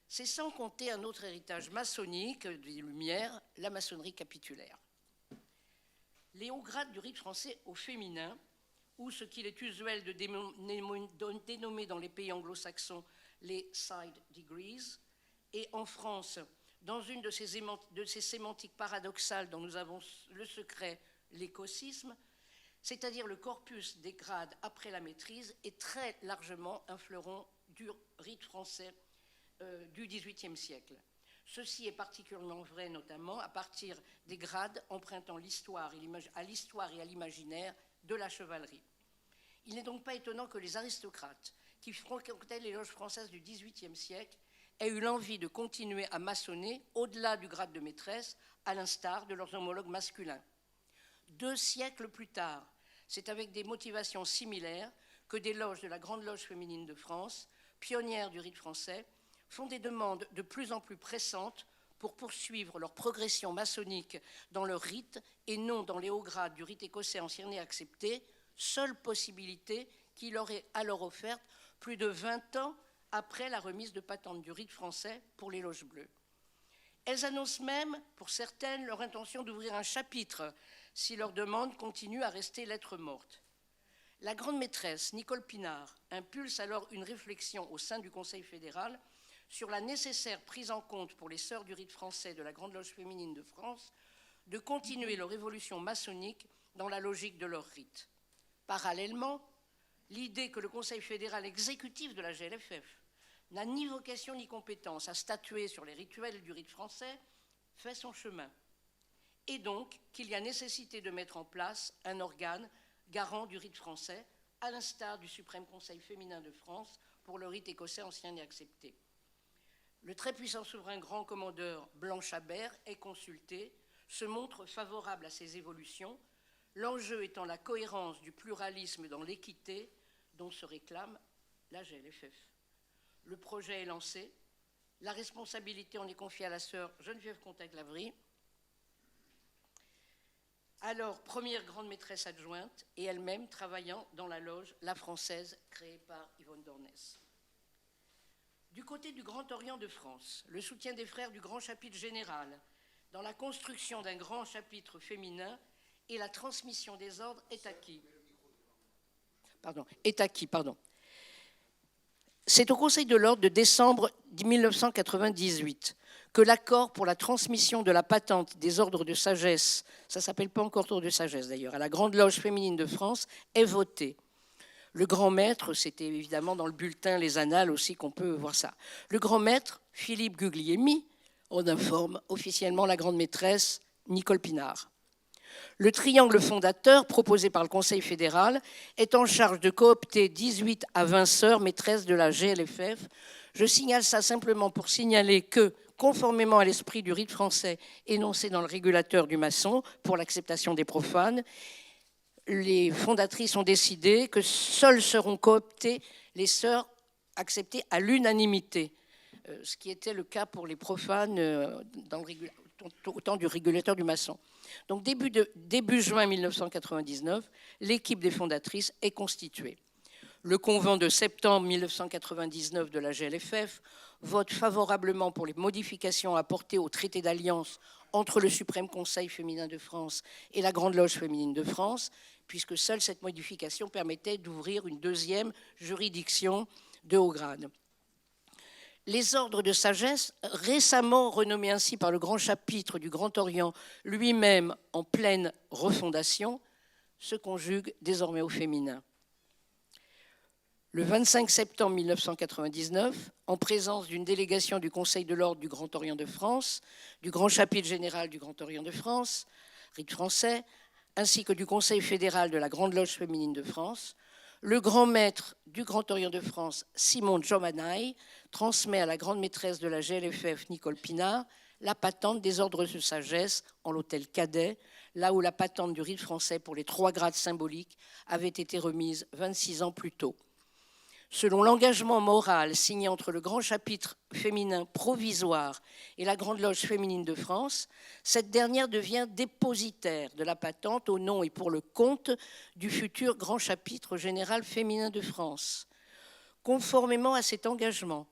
C'est sans compter un autre héritage maçonnique des Lumières, la maçonnerie capitulaire. Les hauts grades du rite français au féminin, ou ce qu'il est usuel de dénommer dans les pays anglo-saxons les side degrees, et en France, dans une de ces sémantiques paradoxales dont nous avons le secret, l'écossisme, c'est-à-dire le corpus des grades après la maîtrise, est très largement un fleuron du rite français du XVIIIe siècle. Ceci est particulièrement vrai notamment à partir des grades empruntant à l'histoire et à l'imaginaire de la chevalerie. Il n'est donc pas étonnant que les aristocrates qui fréquentaient les loges françaises du XVIIIe siècle aient eu l'envie de continuer à maçonner au-delà du grade de maîtresse, à l'instar de leurs homologues masculins. 2 siècles plus tard, c'est avec des motivations similaires que des loges de la Grande Loge féminine de France, pionnières du rite français, font des demandes de plus en plus pressantes pour poursuivre leur progression maçonnique dans leur rite et non dans les hauts grades du rite écossais ancien et accepté, seule possibilité qui leur est alors offerte plus de 20 ans après la remise de patente du rite français pour les loges bleues. Elles annoncent même, pour certaines, leur intention d'ouvrir un chapitre si leur demande continue à rester lettre morte. La grande maîtresse Nicole Pinard impulse alors une réflexion au sein du Conseil fédéral sur la nécessaire prise en compte pour les sœurs du rite français de la Grande Loge féminine de France de continuer leur évolution maçonnique dans la logique de leur rite. Parallèlement, l'idée que le Conseil fédéral exécutif de la GLFF n'a ni vocation ni compétence à statuer sur les rituels du rite français fait son chemin. Et donc qu'il y a nécessité de mettre en place un organe garant du rite français, à l'instar du Suprême Conseil féminin de France pour le rite écossais ancien et accepté. Le très puissant souverain grand commandeur Blanc Chabert est consulté, se montre favorable à ces évolutions, l'enjeu étant la cohérence du pluralisme dans l'équité dont se réclame la GLFF. Le projet est lancé, la responsabilité en est confiée à la sœur Geneviève Contact-Lavry, alors première grande maîtresse adjointe et elle-même travaillant dans la loge La Française créée par Yvonne Dornès. Du côté du Grand Orient de France, le soutien des frères du Grand Chapitre Général dans la construction d'un grand chapitre féminin et la transmission des ordres est acquis. C'est au Conseil de l'Ordre de décembre 1998 que l'accord pour la transmission de la patente des ordres de sagesse, ça ne s'appelle pas encore ordre de sagesse d'ailleurs, à la Grande Loge féminine de France, est voté. Le grand maître, c'était évidemment dans le bulletin Les Annales aussi qu'on peut voir ça. Le grand maître, Philippe Guglielmi, on informe officiellement la grande maîtresse Nicole Pinard. Le triangle fondateur, proposé par le Conseil fédéral, est en charge de coopter 18 à 20 sœurs maîtresses de la GLFF. Je signale ça simplement pour signaler que, conformément à l'esprit du rite français énoncé dans le régulateur du maçon pour l'acceptation des profanes, les fondatrices ont décidé que seules seront cooptées les sœurs acceptées à l'unanimité, ce qui était le cas pour les profanes au temps du régulateur du maçon. Donc début juin 1999, l'équipe des fondatrices est constituée. Le convent de septembre 1999 de la GLFF vote favorablement pour les modifications apportées au traité d'alliance entre le Suprême Conseil féminin de France et la Grande Loge féminine de France, puisque seule cette modification permettait d'ouvrir une deuxième juridiction de haut grade. Les ordres de sagesse, récemment renommés ainsi par le grand chapitre du Grand Orient, lui-même en pleine refondation, se conjuguent désormais au féminin. Le 25 septembre 1999, en présence d'une délégation du Conseil de l'Ordre du Grand Orient de France, du Grand Chapitre général du Grand Orient de France, rite français, ainsi que du Conseil fédéral de la Grande Loge féminine de France, le grand maître du Grand Orient de France, Simon Jomanaï, transmet à la grande maîtresse de la GLFF, Nicole Pinard, la patente des ordres de sagesse en l'hôtel Cadet, là où la patente du rite français pour les 3 grades symboliques avait été remise 26 ans plus tôt. Selon l'engagement moral signé entre le grand chapitre féminin provisoire et la Grande Loge féminine de France, cette dernière devient dépositaire de la patente au nom et pour le compte du futur grand chapitre général féminin de France. Conformément à cet engagement,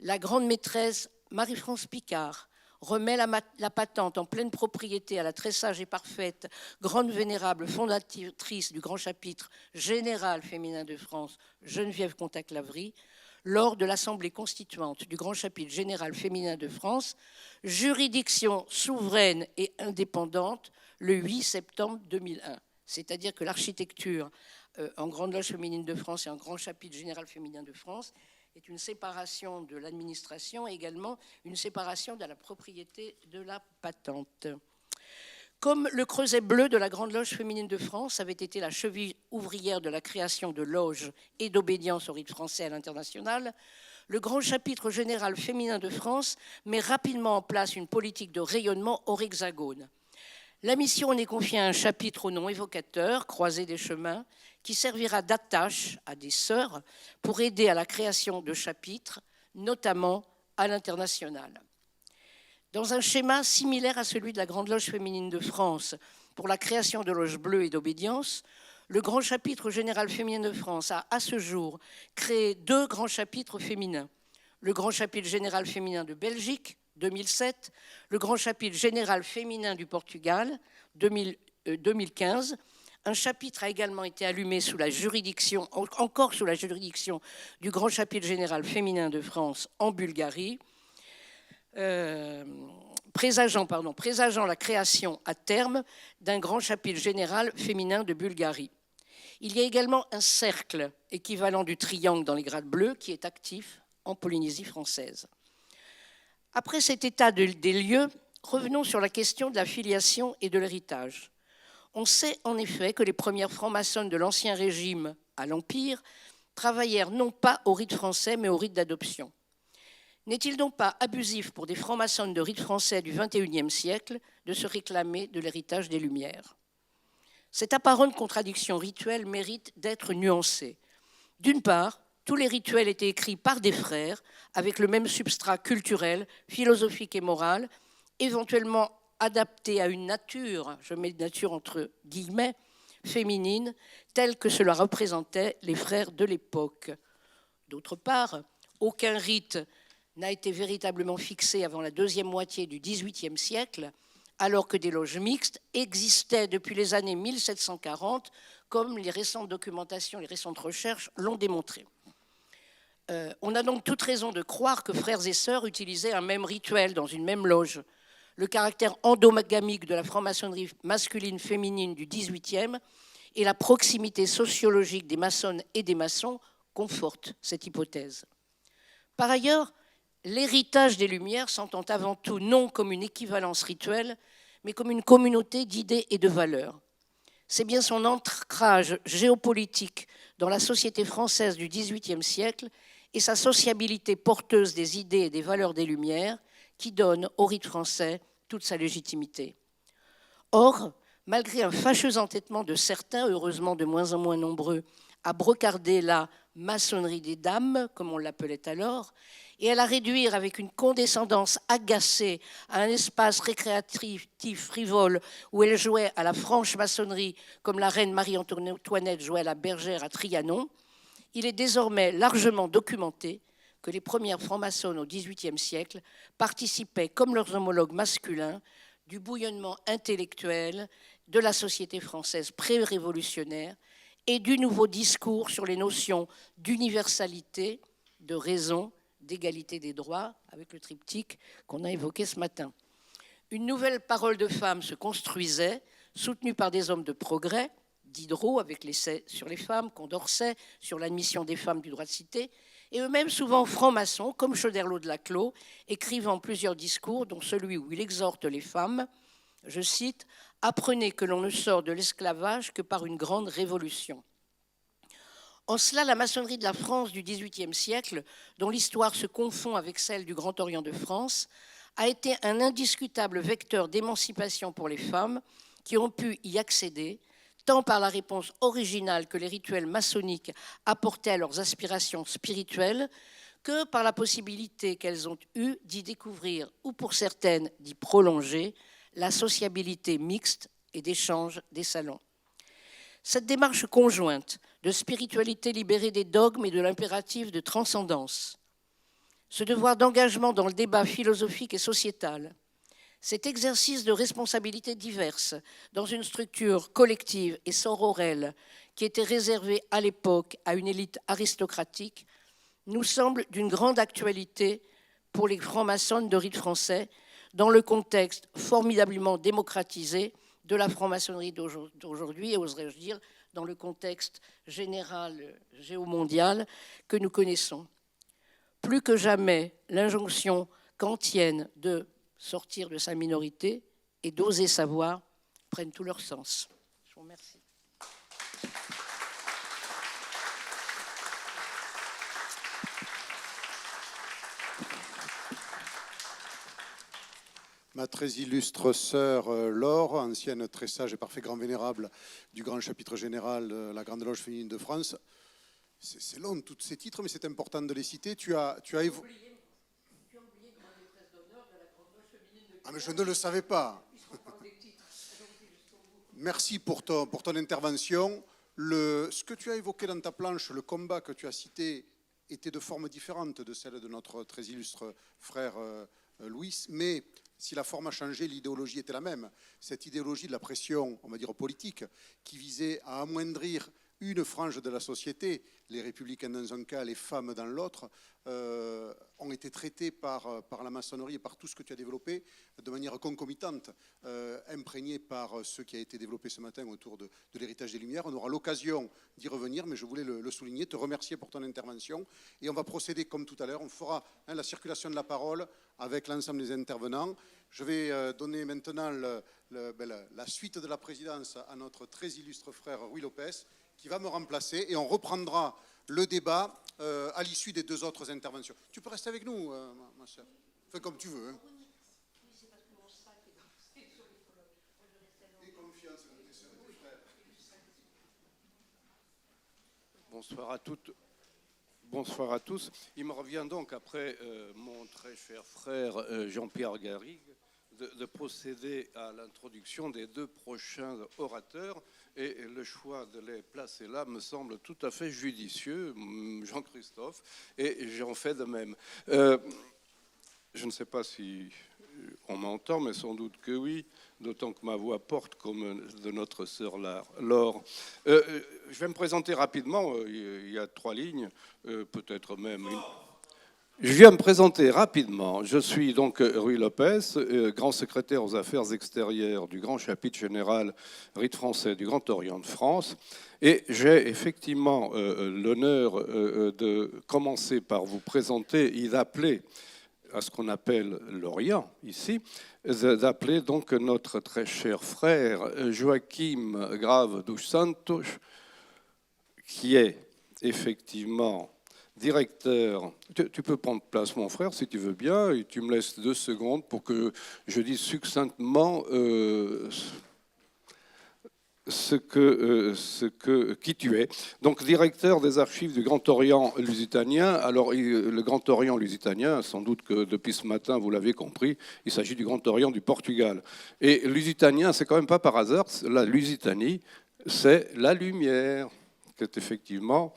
la grande maîtresse Marie-France Picard remet la patente en pleine propriété à la très sage et parfaite grande vénérable fondatrice du grand chapitre général féminin de France, Geneviève Contact-Lavry, lors de l'Assemblée constituante du grand chapitre général féminin de France, juridiction souveraine et indépendante, le 8 septembre 2001. C'est-à-dire que l'architecture en Grande Loge féminine de France et en grand chapitre général féminin de France est une séparation de l'administration et également une séparation de la propriété de la patente. Comme le creuset bleu de la Grande Loge féminine de France avait été la cheville ouvrière de la création de loges et d'obédience au rite français à l'international, le grand chapitre général féminin de France met rapidement en place une politique de rayonnement hors hexagone. La mission en est confiée à un chapitre au nom évocateur, Croisée des chemins, qui servira d'attache à des sœurs pour aider à la création de chapitres, notamment à l'international. Dans un schéma similaire à celui de la Grande Loge féminine de France pour la création de loges bleues et d'obédience, le Grand Chapitre général féminin de France a, à ce jour, créé 2 grands chapitres féminins. Le Grand Chapitre général féminin de Belgique, 2007, le Grand Chapitre général féminin du Portugal, 2015. Un chapitre a également été allumé encore sous la juridiction du Grand Chapitre général féminin de France en Bulgarie, présageant la création à terme d'un grand chapitre général féminin de Bulgarie. Il y a également un cercle équivalent du triangle dans les grades bleus qui est actif en Polynésie française. Après cet état des lieux, revenons sur la question de la filiation et de l'héritage. On sait en effet que les premières francs-maçonnes de l'Ancien Régime à l'Empire travaillèrent non pas au rite français mais au rite d'adoption. N'est-il donc pas abusif pour des francs-maçonnes de rite français du XXIe siècle de se réclamer de l'héritage des Lumières ? Cette apparente contradiction rituelle mérite d'être nuancée. D'une part, tous les rituels étaient écrits par des frères avec le même substrat culturel, philosophique et moral, éventuellement adaptés à une nature, je mets nature entre guillemets, féminine, telle que cela représentait les frères de l'époque. D'autre part, aucun rite n'a été véritablement fixé avant la deuxième moitié du XVIIIe siècle, alors que des loges mixtes existaient depuis les années 1740, comme les récentes documentations, les récentes recherches l'ont démontré. On a donc toute raison de croire que frères et sœurs utilisaient un même rituel dans une même loge. Le caractère endogamique de la franc-maçonnerie masculine-féminine du XVIIIe et la proximité sociologique des maçonnes et des maçons confortent cette hypothèse. Par ailleurs, l'héritage des Lumières s'entend avant tout non comme une équivalence rituelle, mais comme une communauté d'idées et de valeurs. C'est bien son ancrage géopolitique dans la société française du XVIIIe siècle et sa sociabilité porteuse des idées et des valeurs des Lumières qui donnent au rite français toute sa légitimité. Or, malgré un fâcheux entêtement de certains, heureusement de moins en moins nombreux, à brocarder la maçonnerie des dames, comme on l'appelait alors, et à la réduire avec une condescendance agacée à un espace récréatif frivole où elle jouait à la franche maçonnerie comme la reine Marie-Antoinette jouait à la bergère à Trianon, il est désormais largement documenté que les premières francs-maçonnes au XVIIIe siècle participaient, comme leurs homologues masculins, du bouillonnement intellectuel de la société française pré-révolutionnaire et du nouveau discours sur les notions d'universalité, de raison, d'égalité des droits, avec le triptyque qu'on a évoqué ce matin. Une nouvelle parole de femme se construisait, soutenue par des hommes de progrès, Diderot avec l'essai sur les femmes, Condorcet sur l'admission des femmes du droit de cité, et eux-mêmes souvent francs-maçons, comme Choderlos de Laclos, écrivant plusieurs discours, dont celui où il exhorte les femmes, je cite, « Apprenez que l'on ne sort de l'esclavage que par une grande révolution ». En cela, la maçonnerie de la France du XVIIIe siècle, dont l'histoire se confond avec celle du Grand Orient de France, a été un indiscutable vecteur d'émancipation pour les femmes qui ont pu y accéder, tant par la réponse originale que les rituels maçonniques apportaient à leurs aspirations spirituelles, que par la possibilité qu'elles ont eue d'y découvrir, ou pour certaines d'y prolonger, la sociabilité mixte et d'échange des salons. Cette démarche conjointe de spiritualité libérée des dogmes et de l'impératif de transcendance, ce devoir d'engagement dans le débat philosophique et sociétal, cet exercice de responsabilités diverses dans une structure collective et sororelle qui était réservée à l'époque à une élite aristocratique, nous semble d'une grande actualité pour les francs-maçonnes de rite français dans le contexte formidablement démocratisé de la franc-maçonnerie d'aujourd'hui et, oserais-je dire, dans le contexte général géomondial que nous connaissons. Plus que jamais, l'injonction kantienne de sortir de sa minorité et d'oser savoir prennent tout leur sens. Je vous remercie. Ma très illustre sœur Laure, ancienne très sage et parfait grand vénérable du grand chapitre général de la Grande Loge féminine de France. C'est long tous ces titres, mais c'est important de les citer. Tu as évoqué... Ah, mais je ne le savais pas. Merci pour ton intervention. Ce que tu as évoqué dans ta planche, le combat que tu as cité, était de forme différente de celle de notre très illustre frère Louis, mais si la forme a changé, l'idéologie était la même. Cette idéologie de la pression, on va dire politique, qui visait à amoindrir une frange de la société, les républicains dans un cas, les femmes dans l'autre, ont été traités par la maçonnerie et par tout ce que tu as développé de manière concomitante, imprégnée par ce qui a été développé ce matin autour de l'héritage des Lumières. On aura l'occasion d'y revenir, mais je voulais le souligner, te remercier pour ton intervention. Et on va procéder comme tout à l'heure. On fera la circulation de la parole avec l'ensemble des intervenants. Je vais donner maintenant la suite de la présidence à notre très illustre frère Ruy Lopez, qui va me remplacer, et on reprendra le débat à l'issue des deux autres interventions. Tu peux rester avec nous, ma soeur. Fais comme tu veux. Hein. Et confiance de tes soeurs et tes frères. Bonsoir à toutes. Bonsoir à tous. Il me revient donc, après mon très cher frère Jean-Pierre Garrigue, de procéder à l'introduction des deux prochains orateurs, et le choix de les placer là me semble tout à fait judicieux, Jean-Christophe, et j'en fais de même. Je ne sais pas si on m'entend, mais sans doute que oui, d'autant que ma voix porte comme de notre sœur Laure. Je vais me présenter rapidement, il y a 3 lignes, peut-être même une. Je viens me présenter rapidement. Je suis donc Ruy Lopez, grand secrétaire aux affaires extérieures du grand chapitre général Rite français du Grand Orient de France. Et j'ai effectivement l'honneur de commencer par vous présenter et d'appeler à ce qu'on appelle l'Orient ici, d'appeler donc notre très cher frère Joachim Grave dos Santos, qui est effectivement directeur. Tu peux prendre place, mon frère, si tu veux bien, et tu me laisses 2 secondes pour que je dise succinctement qui tu es. Donc, directeur des archives du Grand Orient lusitanien. Alors, le Grand Orient lusitanien, sans doute que depuis ce matin, vous l'avez compris, il s'agit du Grand Orient du Portugal. Et lusitanien, c'est quand même pas par hasard. La Lusitanie, c'est la lumière, qui est effectivement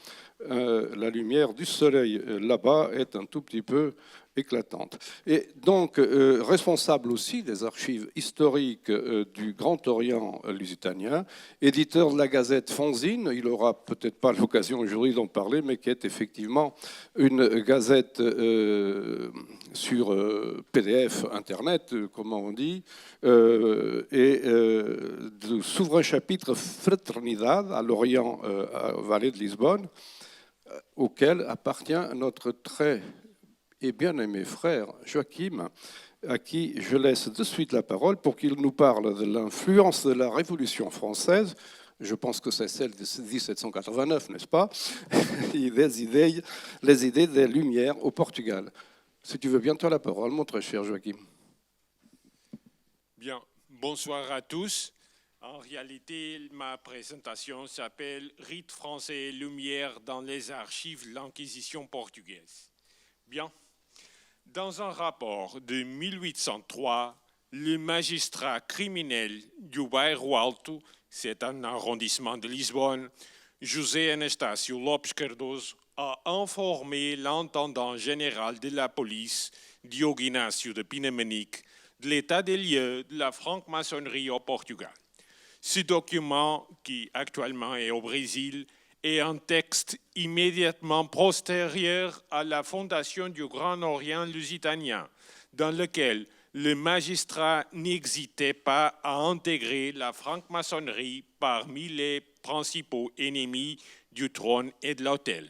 la lumière du soleil là-bas est un tout petit peu éclatante. Et donc, responsable aussi des archives historiques du Grand Orient lusitanien, éditeur de la Gazette Fanzine, il n'aura peut-être pas l'occasion aujourd'hui d'en parler, mais qui est effectivement une gazette sur PDF, Internet, comment on dit, et de souverain chapitre Fraternidad à l'Orient, à Vallée de Lisbonne, auquel appartient notre très et bien-aimé frère Joachim, à qui je laisse de suite la parole pour qu'il nous parle de l'influence de la Révolution française. Je pense que c'est celle de 1789, n'est-ce pas? Et les idées des Lumières au Portugal. Si tu veux bien, tu as la parole, mon très cher Joachim. Bien, bonsoir à tous. En réalité, ma présentation s'appelle « Rite français et Lumière dans les archives de l'Inquisition portugaise ». Bien, dans un rapport de 1803, le magistrat criminel du Bairro Alto, c'est un arrondissement de Lisbonne, José Anastácio Lopes Cardoso, a informé l'intendant général de la police, Diogo Inácio de Pinamanique, de l'état des lieux de la franc-maçonnerie au Portugal. Ce document, qui actuellement est au Brésil, est un texte immédiatement postérieur à la fondation du Grand Orient lusitanien, dans lequel le magistrat n'hésitait pas à intégrer la franc-maçonnerie parmi les principaux ennemis du trône et de l'autel.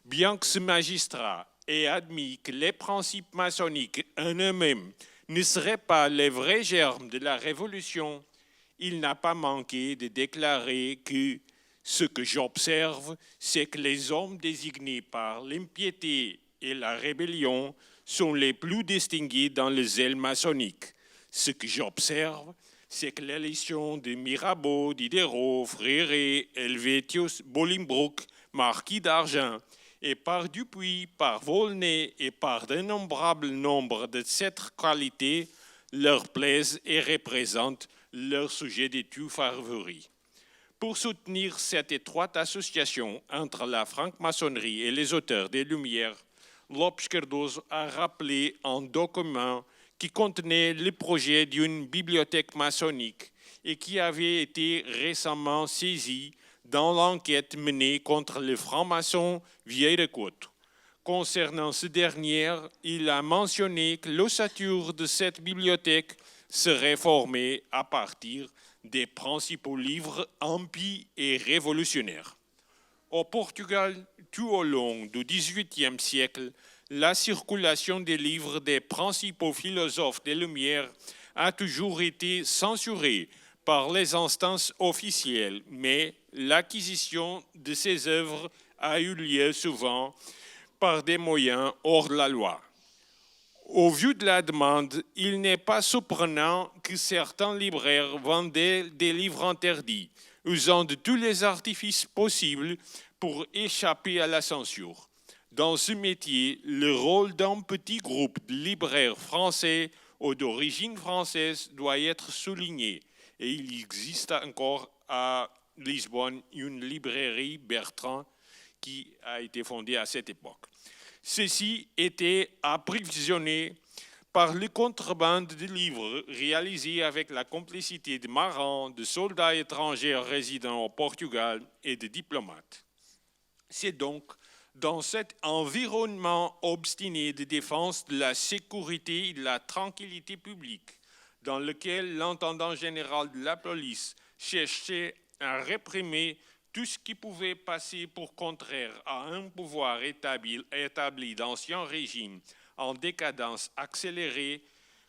Bien que ce magistrat ait admis que les principes maçonniques en eux-mêmes ne seraient pas les vrais germes de la Révolution, il n'a pas manqué de déclarer que ce que j'observe, c'est que les hommes désignés par l'impiété et la rébellion sont les plus distingués dans le zèle maçonnique. Ce que j'observe, c'est que l'élection de Mirabeau, Diderot, Fréré, Helvétius, Bolingbroke, Marquis d'Argens, et par Dupuy, par Volney et par d'innombrables nombres de cette qualité leur plaisent et représentent leur sujet d'étude favori. Pour soutenir cette étroite association entre la franc-maçonnerie et les auteurs des Lumières, Lopes Cardoso a rappelé un document qui contenait le projet d'une bibliothèque maçonnique et qui avait été récemment saisi dans l'enquête menée contre le franc-maçon Vieille-Côte. Concernant ce dernier, il a mentionné que l'ossature de cette bibliothèque serait formée à partir des principaux livres impies et révolutionnaires. Au Portugal, tout au long du XVIIIe siècle, la circulation des livres des principaux philosophes des Lumières a toujours été censurée par les instances officielles, mais l'acquisition de ces œuvres a eu lieu souvent par des moyens hors de la loi. Au vu de la demande, il n'est pas surprenant que certains libraires vendaient des livres interdits, usant de tous les artifices possibles pour échapper à la censure. Dans ce métier, le rôle d'un petit groupe de libraires français ou d'origine française doit être souligné. Et il existe encore à Lisbonne une librairie Bertrand qui a été fondée à cette époque. Ceci était approvisionné par le contrebande de livres réalisés avec la complicité de marins, de soldats étrangers résidant au Portugal et de diplomates. C'est donc dans cet environnement obstiné de défense de la sécurité et de la tranquillité publique, dans lequel l'intendant général de la police cherchait à réprimer tout ce qui pouvait passer pour contraire à un pouvoir établi d'ancien régime en décadence accélérée,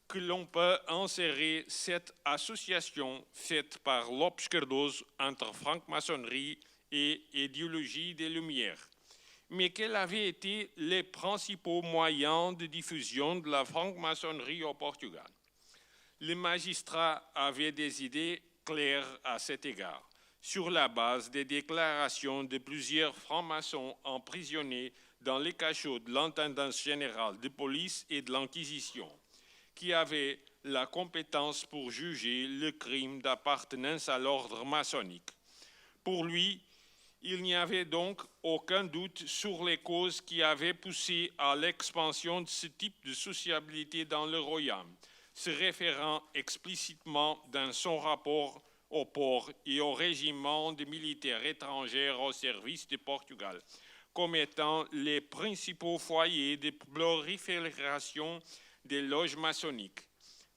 que l'on peut insérer cette association faite par l'obscurdose entre franc-maçonnerie et idéologie des Lumières. Mais quels avaient été les principaux moyens de diffusion de la franc-maçonnerie au Portugal? Les magistrats avaient des idées claires à cet égard, sur la base des déclarations de plusieurs francs-maçons emprisonnés dans les cachots de l'intendance générale de police et de l'Inquisition, qui avaient la compétence pour juger le crime d'appartenance à l'ordre maçonnique. Pour lui, il n'y avait donc aucun doute sur les causes qui avaient poussé à l'expansion de ce type de sociabilité dans le royaume, se référant explicitement dans son rapport au port et au régiment de militaires étrangers au service du Portugal, comme étant les principaux foyers de prolifération des loges maçonniques.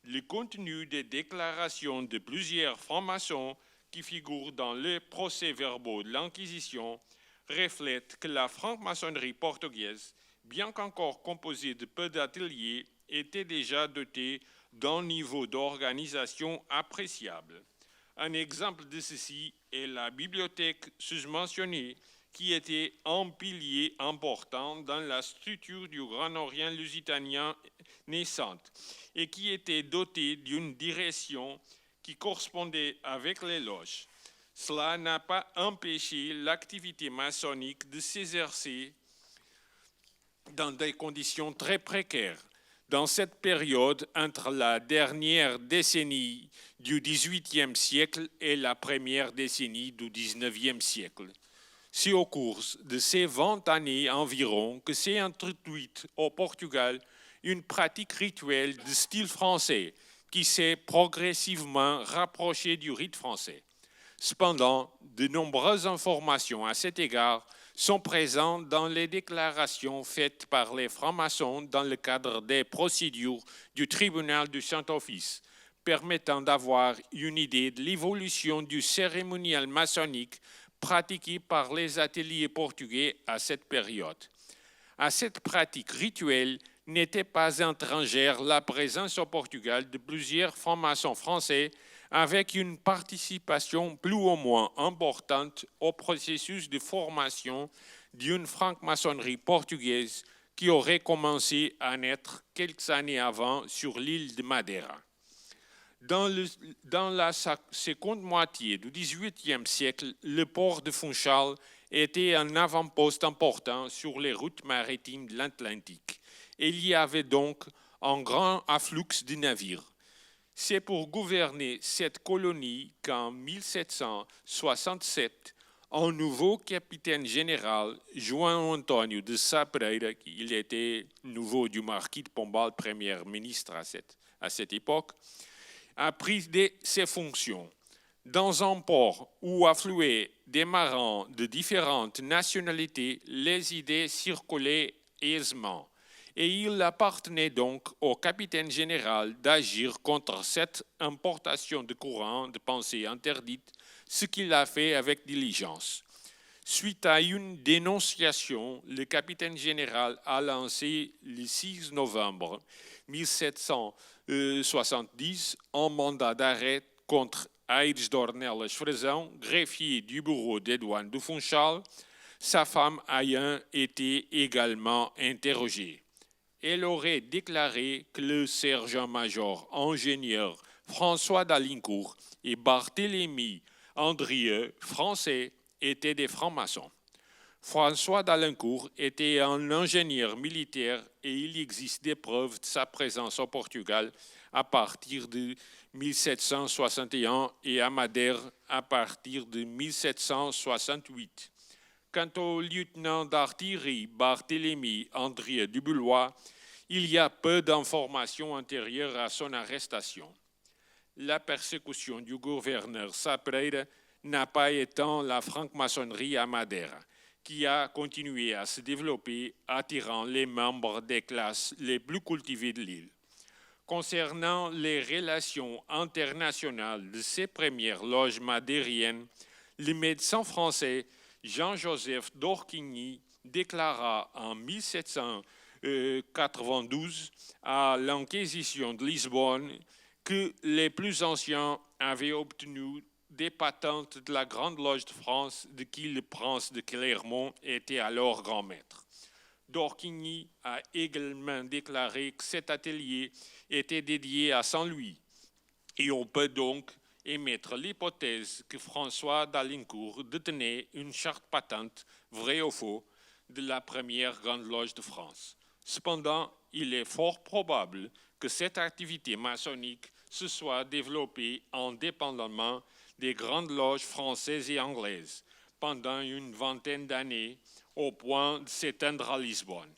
Le contenu des déclarations de plusieurs francs-maçons qui figurent dans les procès-verbaux de l'Inquisition reflète que la franc-maçonnerie portugaise, bien qu'encore composée de peu d'ateliers, était déjà dotée d'un niveau d'organisation appréciable. Un exemple de ceci est la bibliothèque susmentionnée, qui était un pilier important dans la structure du Grand Orient lusitanien naissante et qui était dotée d'une direction qui correspondait avec les loges. Cela n'a pas empêché l'activité maçonnique de s'exercer dans des conditions très précaires. Dans cette période, entre la dernière décennie du XVIIIe siècle et la première décennie du XIXe siècle. C'est au cours de ces 20 années environ que s'est introduite au Portugal une pratique rituelle de style français qui s'est progressivement rapprochée du rite français. Cependant, de nombreuses informations à cet égard sont présentes dans les déclarations faites par les francs-maçons dans le cadre des procédures du tribunal du Saint-Office, permettant d'avoir une idée de l'évolution du cérémonial maçonnique pratiqué par les ateliers portugais à cette période. À cette pratique rituelle n'était pas étrangère la présence au Portugal de plusieurs francs-maçons français avec une participation plus ou moins importante au processus de formation d'une franc-maçonnerie portugaise qui aurait commencé à naître quelques années avant sur l'île de Madeira. Dans la seconde moitié du XVIIIe siècle, le port de Funchal était un avant-poste important sur les routes maritimes de l'Atlantique. Il y avait donc un grand afflux de navires. C'est pour gouverner cette colonie qu'en 1767, un nouveau capitaine général, João António de Sá Pereira, il était nouveau du marquis de Pombal, premier ministre à cette époque, a pris ses fonctions. Dans un port où affluaient des marins de différentes nationalités, les idées circulaient aisément. Et il appartenait donc au capitaine général d'agir contre cette importation de courants de pensée interdite, ce qu'il a fait avec diligence. Suite à une dénonciation, le capitaine général a lancé le 6 novembre 1770 un mandat d'arrêt contre Aires Dornelis Frezão, greffier du bureau des douanes de Funchal, sa femme ayant été également interrogée. Elle aurait déclaré que le sergent-major ingénieur François d'Alincourt et Barthélemy Andrieux, français, étaient des francs-maçons. François d'Alincourt était un ingénieur militaire et il existe des preuves de sa présence au Portugal à partir de 1761 et à Madère à partir de 1768. Quant au lieutenant d'artillerie Barthélemy Andrieux du Bullois, il y a peu d'informations antérieures à son arrestation. La persécution du gouverneur Sapreira n'a pas éteint la franc-maçonnerie à Madère, qui a continué à se développer, attirant les membres des classes les plus cultivées de l'île. Concernant les relations internationales de ces premières loges madériennes, le médecin français Jean-Joseph d'Orquigny déclara en 1792 à l'Inquisition de Lisbonne que les plus anciens avaient obtenu des patentes de la Grande Loge de France, de qui le prince de Clermont était alors grand maître. D'Orquigny a également déclaré que cet atelier était dédié à Saint-Louis, et on peut donc émettre l'hypothèse que François d'Alincourt détenait une charte patente, vraie ou faux, de la première Grande Loge de France. Cependant, il est fort probable que cette activité maçonnique se soit développée indépendamment des grandes loges françaises et anglaises pendant une vingtaine d'années au point de s'éteindre à Lisbonne.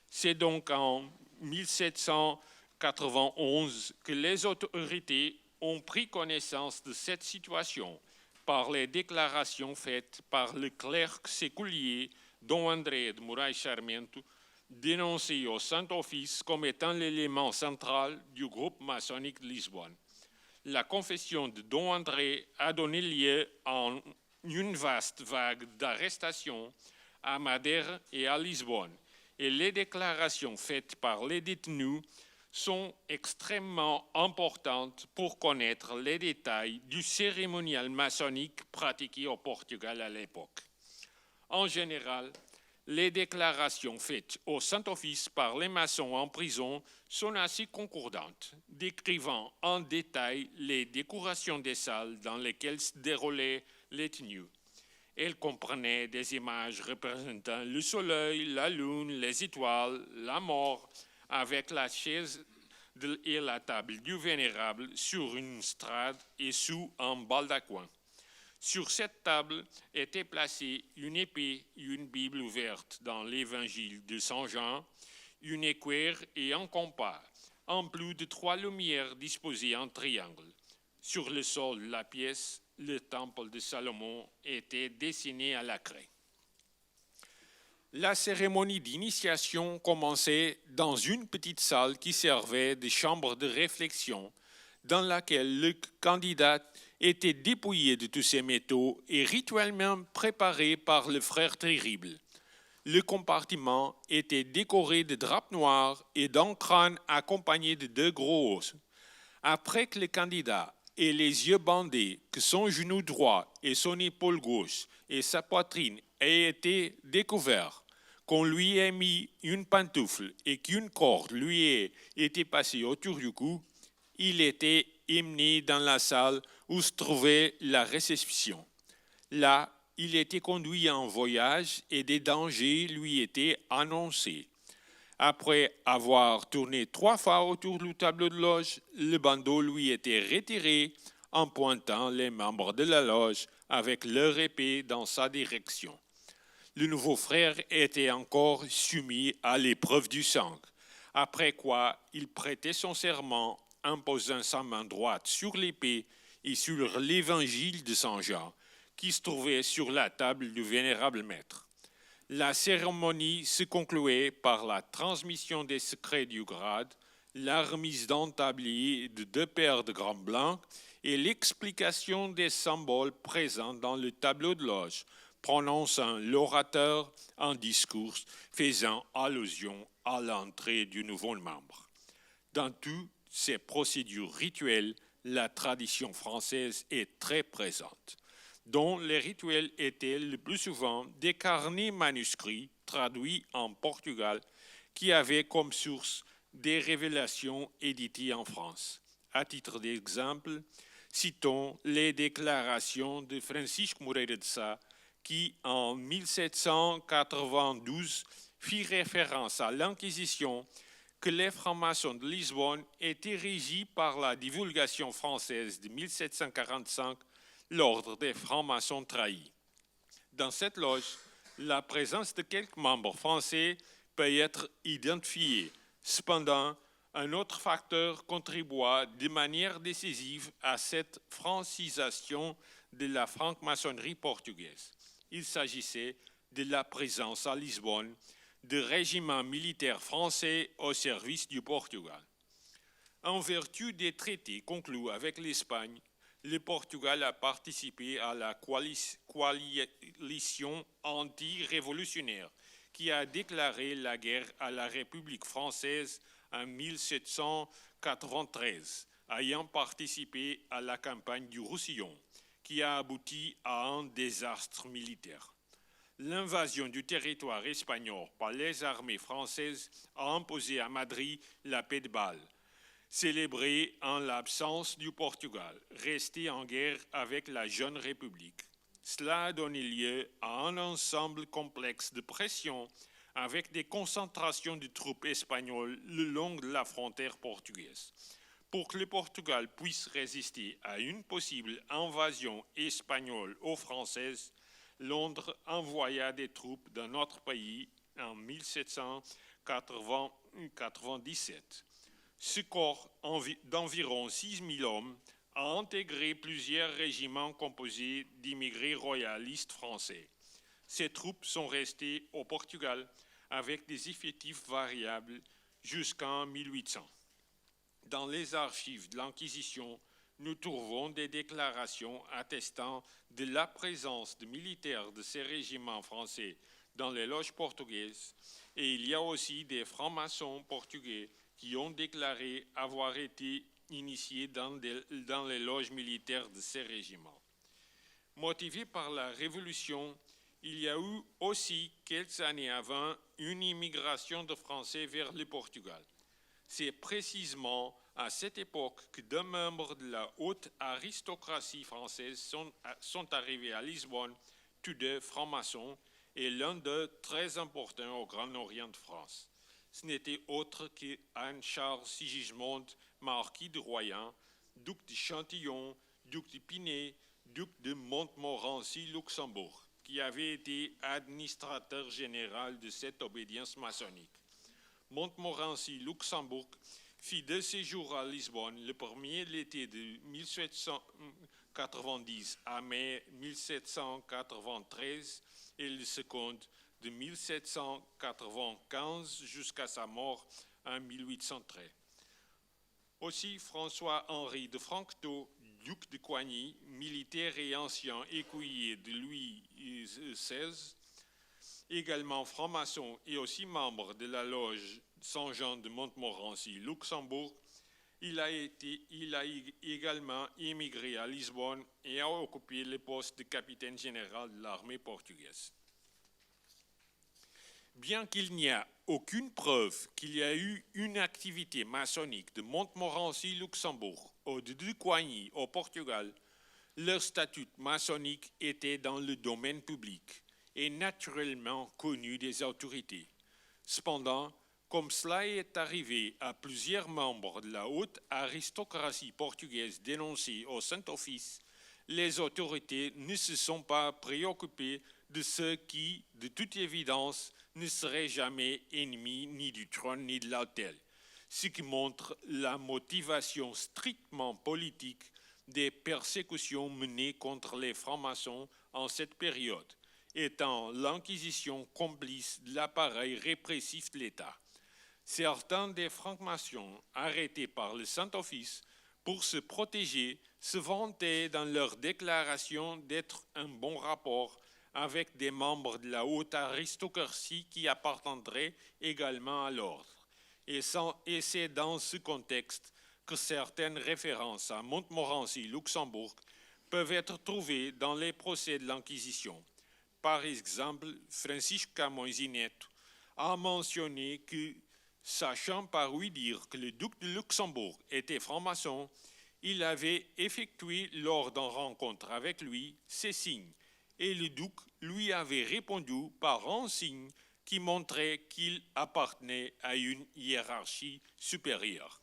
C'est donc en 1791 que les autorités ont pris connaissance de cette situation par les déclarations faites par le clerc séculier Dom André de Moraes Sarmento, dénoncé au Saint-Office comme étant l'élément central du groupe maçonnique de Lisbonne. La confession de Dom André a donné lieu à une vaste vague d'arrestations à Madère et à Lisbonne, et les déclarations faites par les détenus sont extrêmement importantes pour connaître les détails du cérémonial maçonnique pratiqué au Portugal à l'époque. En général, les déclarations faites au Saint-Office par les maçons en prison sont assez concordantes, décrivant en détail les décorations des salles dans lesquelles se déroulaient les tenues. Elles comprenaient des images représentant le soleil, la lune, les étoiles, la mort, avec la chaise et la table du vénérable sur une strade et sous un baldaquin. Sur cette table étaient placées une épée et une Bible ouverte dans l'évangile de Saint Jean, une équerre et un compas, en plus de 3 lumières disposées en triangle. Sur le sol de la pièce, le temple de Salomon était dessiné à la craie. La cérémonie d'initiation commençait dans une petite salle qui servait de chambre de réflexion, dans laquelle le candidat était dépouillé de tous ses métaux et rituellement préparé par le frère terrible. Le compartiment était décoré de drapes noirs et d'un crâne accompagné de 2 gros os. Après que le candidat ait les yeux bandés, que son genou droit et son épaule gauche et sa poitrine aient été découverts, qu'on lui ait mis une pantoufle et qu'une corde lui ait été passée autour du cou, il était emmené dans la salle où se trouvait la réception. Là, il était conduit en voyage et des dangers lui étaient annoncés. Après avoir tourné 3 fois autour du tableau de loge, le bandeau lui était retiré en pointant les membres de la loge avec leur épée dans sa direction. Le nouveau frère était encore soumis à l'épreuve du sang, après quoi il prêtait son serment, imposant sa main droite sur l'épée et sur l'évangile de Saint Jean, qui se trouvait sur la table du vénérable maître. La cérémonie se concluait par la transmission des secrets du grade, la remise d'un tablier de 2 paires de gants blancs et l'explication des symboles présents dans le tableau de loge, prononçant l'orateur un discours faisant allusion à l'entrée du nouveau membre. Dans toutes ces procédures rituelles, la tradition française est très présente, dont les rituels étaient le plus souvent des carnets manuscrits traduits en Portugal qui avaient comme source des révélations éditées en France. À titre d'exemple, citons les déclarations de Francisco Moreira de Sá qui, en 1792, fit référence à l'Inquisition, que les francs-maçons de Lisbonne étaient régis par la divulgation française de 1745, l'ordre des francs-maçons trahis. Dans cette loge, la présence de quelques membres français peut être identifiée. Cependant, un autre facteur contribua de manière décisive à cette francisation de la franc-maçonnerie portugaise. Il s'agissait de la présence à Lisbonne de régiments militaires français au service du Portugal. En vertu des traités conclus avec l'Espagne, le Portugal a participé à la coalition anti-révolutionnaire qui a déclaré la guerre à la République française en 1793, ayant participé à la campagne du Roussillon, qui a abouti à un désastre militaire. L'invasion du territoire espagnol par les armées françaises a imposé à Madrid la paix de Bâle, célébrée en l'absence du Portugal, resté en guerre avec la jeune République. Cela a donné lieu à un ensemble complexe de pressions avec des concentrations de troupes espagnoles le long de la frontière portugaise. Pour que le Portugal puisse résister à une possible invasion espagnole ou française, Londres envoya des troupes dans notre pays en 1797. Ce corps d'environ 6 000 hommes a intégré plusieurs régiments composés d'immigrés royalistes français. Ces troupes sont restées au Portugal avec des effectifs variables jusqu'en 1800. Dans les archives de l'Inquisition, nous trouvons des déclarations attestant de la présence de militaires de ces régiments français dans les loges portugaises, et il y a aussi des francs-maçons portugais qui ont déclaré avoir été initiés dans les loges militaires de ces régiments. Motivé par la Révolution, il y a eu aussi, quelques années avant, une immigration de Français vers le Portugal. C'est précisément à cette époque que 2 membres de la haute aristocratie française sont arrivés à Lisbonne, tous 2 francs-maçons, et l'un d'eux très important au Grand Orient de France. Ce n'était autre que Anne-Charles Sigismond, marquis de Royan, duc de Châtillon, duc de Pinay, duc de Montmorency-Luxembourg, qui avait été administrateur général de cette obédience maçonnique. Montmorency-Luxembourg fit 2 séjours à Lisbonne, le premier l'été de 1790 à mai 1793 et le second de 1795 jusqu'à sa mort en 1813. Aussi, François-Henri de Franctot, duc de Coigny, militaire et ancien écuyer de Louis XVI, également franc-maçon et aussi membre de la loge Saint-Jean de Montmorency-Luxembourg, il a également émigré à Lisbonne et a occupé le poste de capitaine général de l'armée portugaise. Bien qu'il n'y ait aucune preuve qu'il y a eu une activité maçonnique de Montmorency-Luxembourg ou de Coigny au Portugal, leur statut maçonnique était dans le domaine public et naturellement connu des autorités. Cependant, comme cela est arrivé à plusieurs membres de la haute aristocratie portugaise dénoncés au Saint-Office, les autorités ne se sont pas préoccupées de ceux qui, de toute évidence, ne seraient jamais ennemis ni du trône ni de l'autel, ce qui montre la motivation strictement politique des persécutions menées contre les francs-maçons en cette période, étant l'Inquisition complice de l'appareil répressif de l'État. Certains des francs-maçons arrêtés par le Saint-Office pour se protéger se vantaient dans leur déclaration d'être un bon rapport avec des membres de la haute aristocratie qui appartiendraient également à l'ordre. Et c'est dans ce contexte que certaines références à Montmorency, Luxembourg, peuvent être trouvées dans les procès de l'Inquisition. Par exemple, Francisca Moisineto a mentionné que, sachant par ouï dire que le duc de Luxembourg était franc-maçon, il avait effectué lors d'une rencontre avec lui ces signes, et le duc lui avait répondu par un signe qui montrait qu'il appartenait à une hiérarchie supérieure.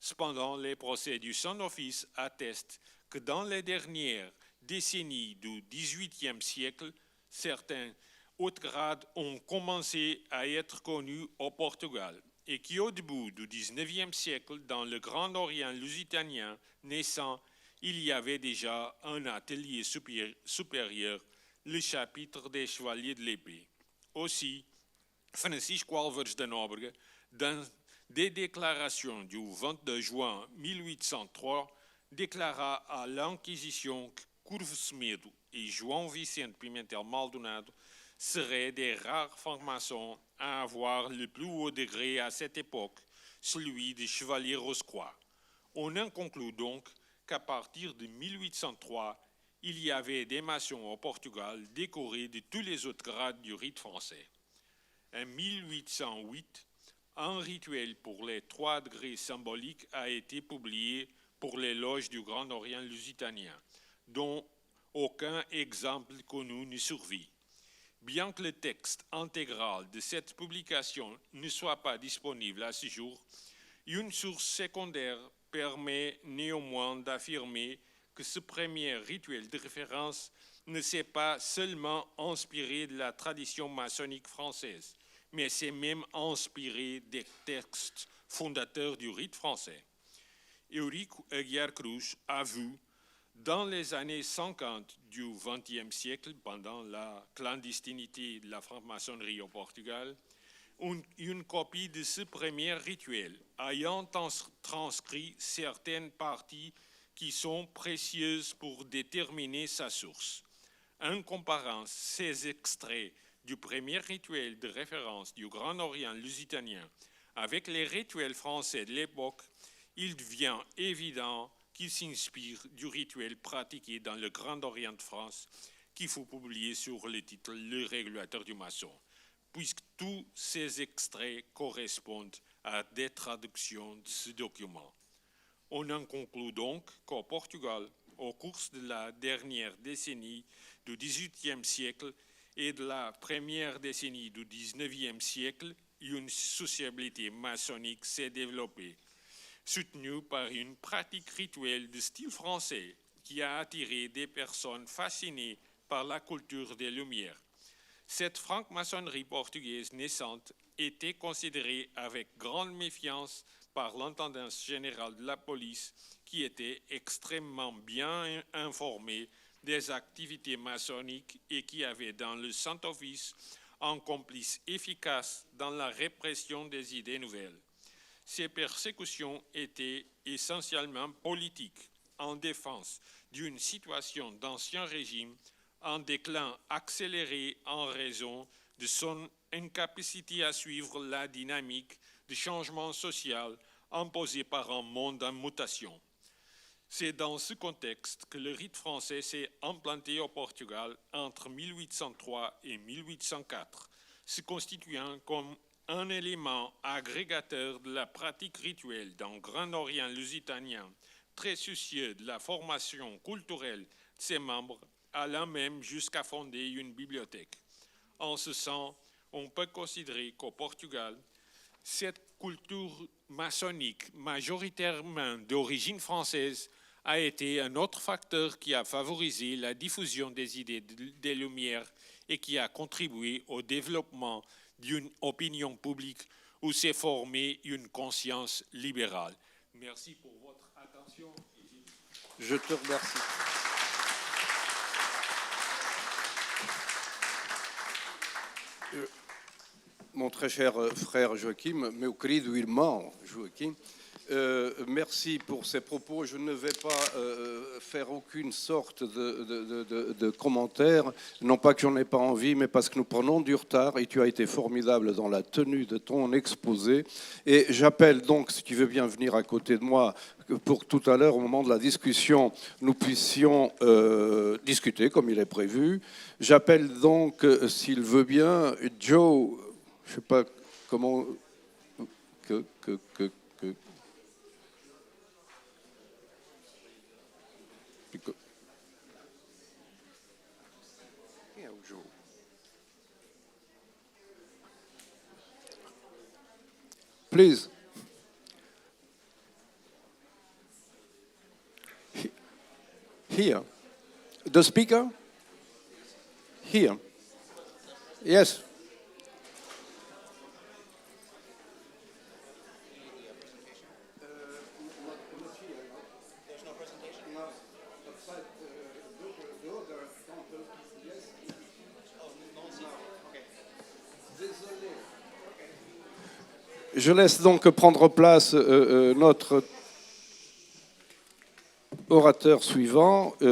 Cependant, les procès du Saint-Office attestent que dans les dernières décennies du XVIIIe siècle, certains hauts grades ont commencé à être connus au Portugal et qu'au début du XIXe siècle, dans le Grand Orient lusitanien naissant, il y avait déjà un atelier supérieur, le chapitre des chevaliers de l'épée. Aussi, Francisco Álvares de Nóbrega, dans des déclarations du 22 juin 1803, déclara à l'Inquisition que Curvo Semedo et João Vicente Pimentel Maldonado seraient des rares francs-maçons à avoir le plus haut degré à cette époque, celui de chevalier Rose-Croix. On en conclut donc qu'à partir de 1803, il y avait des maçons au Portugal décorés de tous les autres grades du rite français. En 1808, un rituel pour les 3 degrés symboliques a été publié pour les loges du Grand Orient lusitanien, dont aucun exemple connu ne survit. Bien que le texte intégral de cette publication ne soit pas disponible à ce jour, une source secondaire permet néanmoins d'affirmer que ce premier rituel de référence ne s'est pas seulement inspiré de la tradition maçonnique française, mais s'est même inspiré des textes fondateurs du rite français. Eurico Aguiar Cruz a vu, dans les années 50 du XXe siècle, pendant la clandestinité de la franc-maçonnerie au Portugal, une copie de ce premier rituel, ayant transcrit certaines parties qui sont précieuses pour déterminer sa source. En comparant ces extraits du premier rituel de référence du Grand Orient lusitanien avec les rituels français de l'époque, il devient évident qu'il s'inspire du rituel pratiqué dans le Grand Orient de France, qu'il faut publier sur le titre « Le régulateur du maçon », puisque tous ces extraits correspondent à des traductions de ce document. On en conclut donc qu'au Portugal, au cours de la dernière décennie du XVIIIe siècle et de la première décennie du XIXe siècle, une sociabilité maçonnique s'est développée, soutenue par une pratique rituelle de style français qui a attiré des personnes fascinées par la culture des Lumières. Cette franc-maçonnerie portugaise naissante était considérée avec grande méfiance par l'intendant général de la police, qui était extrêmement bien informé des activités maçonniques et qui avait dans le Saint-Office un complice efficace dans la répression des idées nouvelles. Ces persécutions étaient essentiellement politiques, en défense d'une situation d'ancien régime en déclin accéléré en raison de son incapacité à suivre la dynamique de changement social imposée par un monde en mutation. C'est dans ce contexte que le rite français s'est implanté au Portugal entre 1803 et 1804, se constituant comme un élément agrégateur de la pratique rituelle d'un Grand Orient lusitanien, très soucieux de la formation culturelle de ses membres, allant même jusqu'à fonder une bibliothèque. En ce sens, on peut considérer qu'au Portugal, cette culture maçonnique majoritairement d'origine française a été un autre facteur qui a favorisé la diffusion des idées des Lumières et qui a contribué au développement d'une opinion publique où s'est formée une conscience libérale. Merci pour votre attention. Je te remercie. Mon très cher frère Joachim, meu querido irmão Joachim, merci pour ces propos. Je ne vais pas faire aucune sorte de commentaire, non pas que j'en ai pas envie, mais parce que nous prenons du retard et tu as été formidable dans la tenue de ton exposé. Et j'appelle donc, si tu veux bien venir à côté de moi, pour tout à l'heure, au moment de la discussion, nous puissions discuter comme il est prévu. J'appelle donc, s'il veut bien, Joe, je ne sais pas comment... Please. Here. The speaker? Here. Yes. Je laisse donc prendre place notre orateur suivant. Il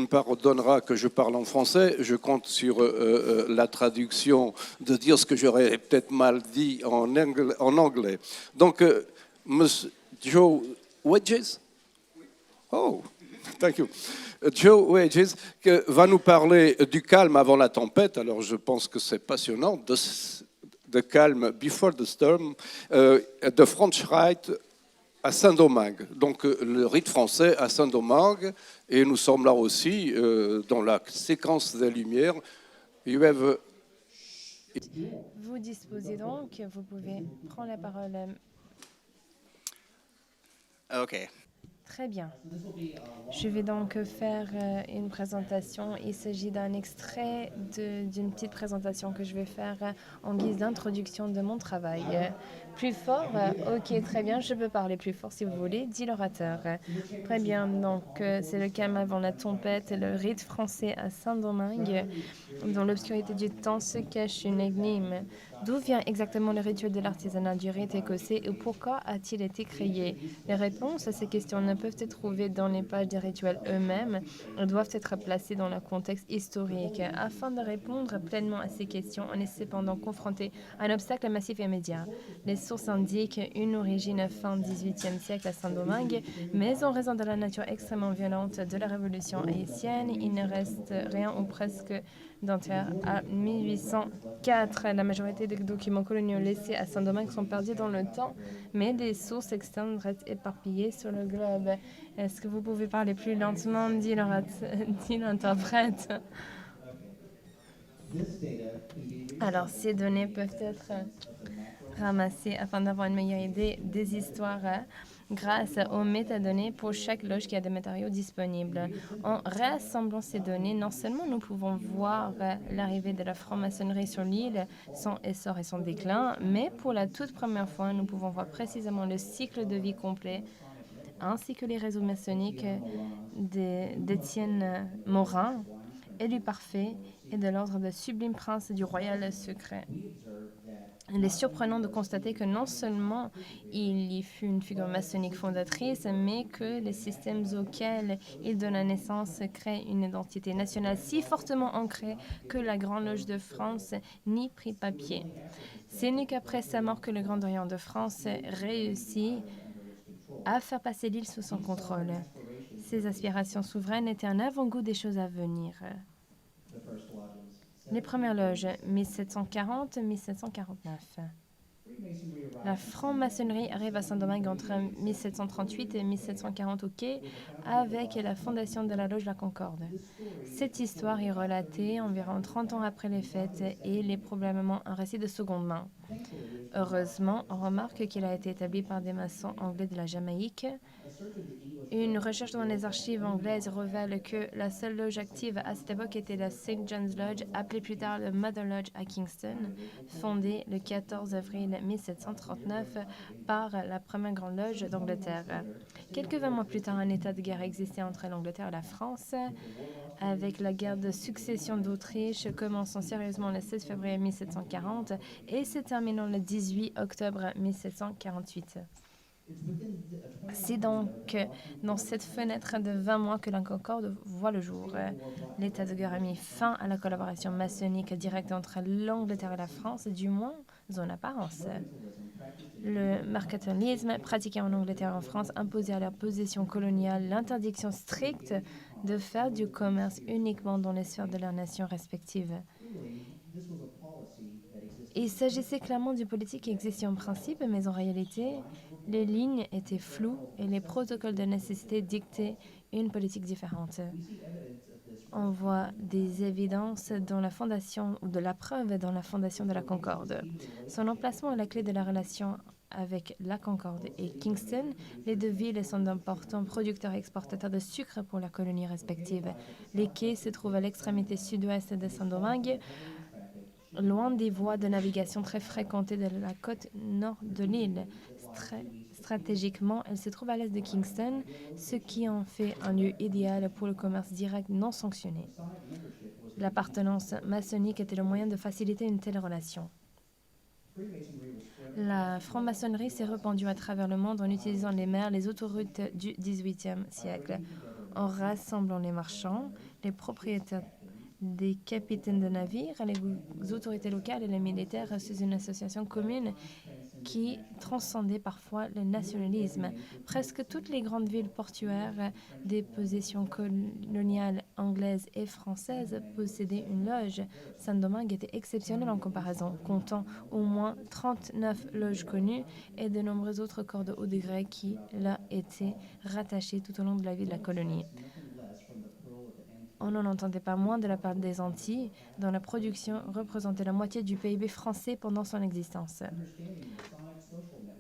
me pardonnera que je parle en français. Je compte sur la traduction de dire ce que j'aurais peut-être mal dit en anglais. Donc, Monsieur Joe Wedges. Oh, thank you. Joe Wedges va nous parler du calme avant la tempête. Alors, je pense que c'est passionnant. De calme before the storm, de French Rite à Saint-Domingue. Donc le rite français à Saint-Domingue, et nous sommes là aussi dans la séquence des Lumières. Vous disposez donc, vous pouvez prendre la parole. OK. Très bien. Je vais donc faire une présentation. Il s'agit d'un extrait d'une petite présentation que je vais faire en guise d'introduction de mon travail. Plus fort? OK, très bien. Je peux parler plus fort si vous voulez, dit l'orateur. Très bien. Donc, c'est le calme avant la tempête, le rite français à Saint-Domingue. Dans l'obscurité du temps se cache une énigme. D'où vient exactement le rituel de l'artisanat du rite écossais et pourquoi a-t-il été créé? Les réponses à ces questions ne peuvent être trouvées dans les pages des rituels eux-mêmes. Elles doivent être placées dans le contexte historique. Afin de répondre pleinement à ces questions, on est cependant confronté à un obstacle massif et immédiat. Les sources indiquent une origine fin 18e siècle à Saint-Domingue, mais en raison de la nature extrêmement violente de la Révolution haïtienne, il ne reste rien ou presque d'entière à 1804. La majorité des documents coloniaux laissés à Saint-Domingue sont perdus dans le temps, mais des sources externes restent éparpillées sur le globe. Est-ce que vous pouvez parler plus lentement, dit l'interprète. Alors, ces données peuvent être ramassées afin d'avoir une meilleure idée des histoires grâce aux métadonnées pour chaque loge qui a des matériaux disponibles. En rassemblant ces données, non seulement nous pouvons voir l'arrivée de la franc-maçonnerie sur l'île, son essor et son déclin, mais pour la toute première fois, nous pouvons voir précisément le cycle de vie complet, ainsi que les réseaux maçonniques d'Étienne Morin, élu parfait, et de l'ordre de sublime prince du royal secret. Il est surprenant de constater que non seulement il y fut une figure maçonnique fondatrice, mais que les systèmes auxquels il donna naissance créent une identité nationale si fortement ancrée que la Grande Loge de France n'y prit pas pied. Ce n'est qu'après sa mort que le Grand Orient de France réussit à faire passer l'île sous son contrôle. Ses aspirations souveraines étaient un avant-goût des choses à venir. Les premières loges, 1740-1749. La franc-maçonnerie arrive à Saint-Domingue entre 1738 et 1740 au Quai avec la fondation de la loge La Concorde. Cette histoire est relatée environ 30 ans après les fêtes et il est probablement un récit de seconde main. Heureusement, on remarque qu'il a été établi par des maçons anglais de la Jamaïque Une recherche dans les archives anglaises révèle que la seule loge active à cette époque était la St. John's Lodge, appelée plus tard le Mother Lodge à Kingston, fondée le 14 avril 1739 par la première grande loge d'Angleterre. Quelques 20 mois plus tard, un état de guerre existait entre l'Angleterre et la France, avec la guerre de succession d'Autriche commençant sérieusement le 16 février 1740 et se terminant le 18 octobre 1748. C'est donc dans cette fenêtre de 20 mois que la Concorde voit le jour. L'état de guerre a mis fin à la collaboration maçonnique directe entre l'Angleterre et la France, du moins en apparence. Le mercantilisme pratiqué en Angleterre et en France imposait à leur possession coloniale l'interdiction stricte de faire du commerce uniquement dans les sphères de leurs nations respectives. Il s'agissait clairement d'une politique qui existait en principe, mais en réalité, les lignes étaient floues et les protocoles de nécessité dictaient une politique différente. On voit des évidences dans la fondation, ou de la preuve dans la fondation de la Concorde. Son emplacement est la clé de la relation avec la Concorde et Kingston. Les deux villes sont d'importants producteurs et exportateurs de sucre pour leurs colonies respectives. Les quais se trouvent à l'extrémité sud-ouest de Saint-Domingue, loin des voies de navigation très fréquentées de la côte nord de l'île. Stratégiquement, elle se trouve à l'est de Kingston, ce qui en fait un lieu idéal pour le commerce direct non sanctionné. L'appartenance maçonnique était le moyen de faciliter une telle relation. La franc-maçonnerie s'est répandue à travers le monde en utilisant les mers, les autoroutes du XVIIIe siècle, en rassemblant les marchands, les propriétaires des capitaines de navires, les autorités locales et les militaires sous une association commune qui transcendait parfois le nationalisme. Presque toutes les grandes villes portuaires des possessions coloniales anglaises et françaises possédaient une loge. Saint-Domingue était exceptionnel en comparaison, comptant au moins 39 loges connues et de nombreux autres corps de haut degré qui là étaient rattachés tout au long de la vie de la colonie. On n'en entendait pas moins de la part des Antilles, dont la production représentait la moitié du PIB français pendant son existence.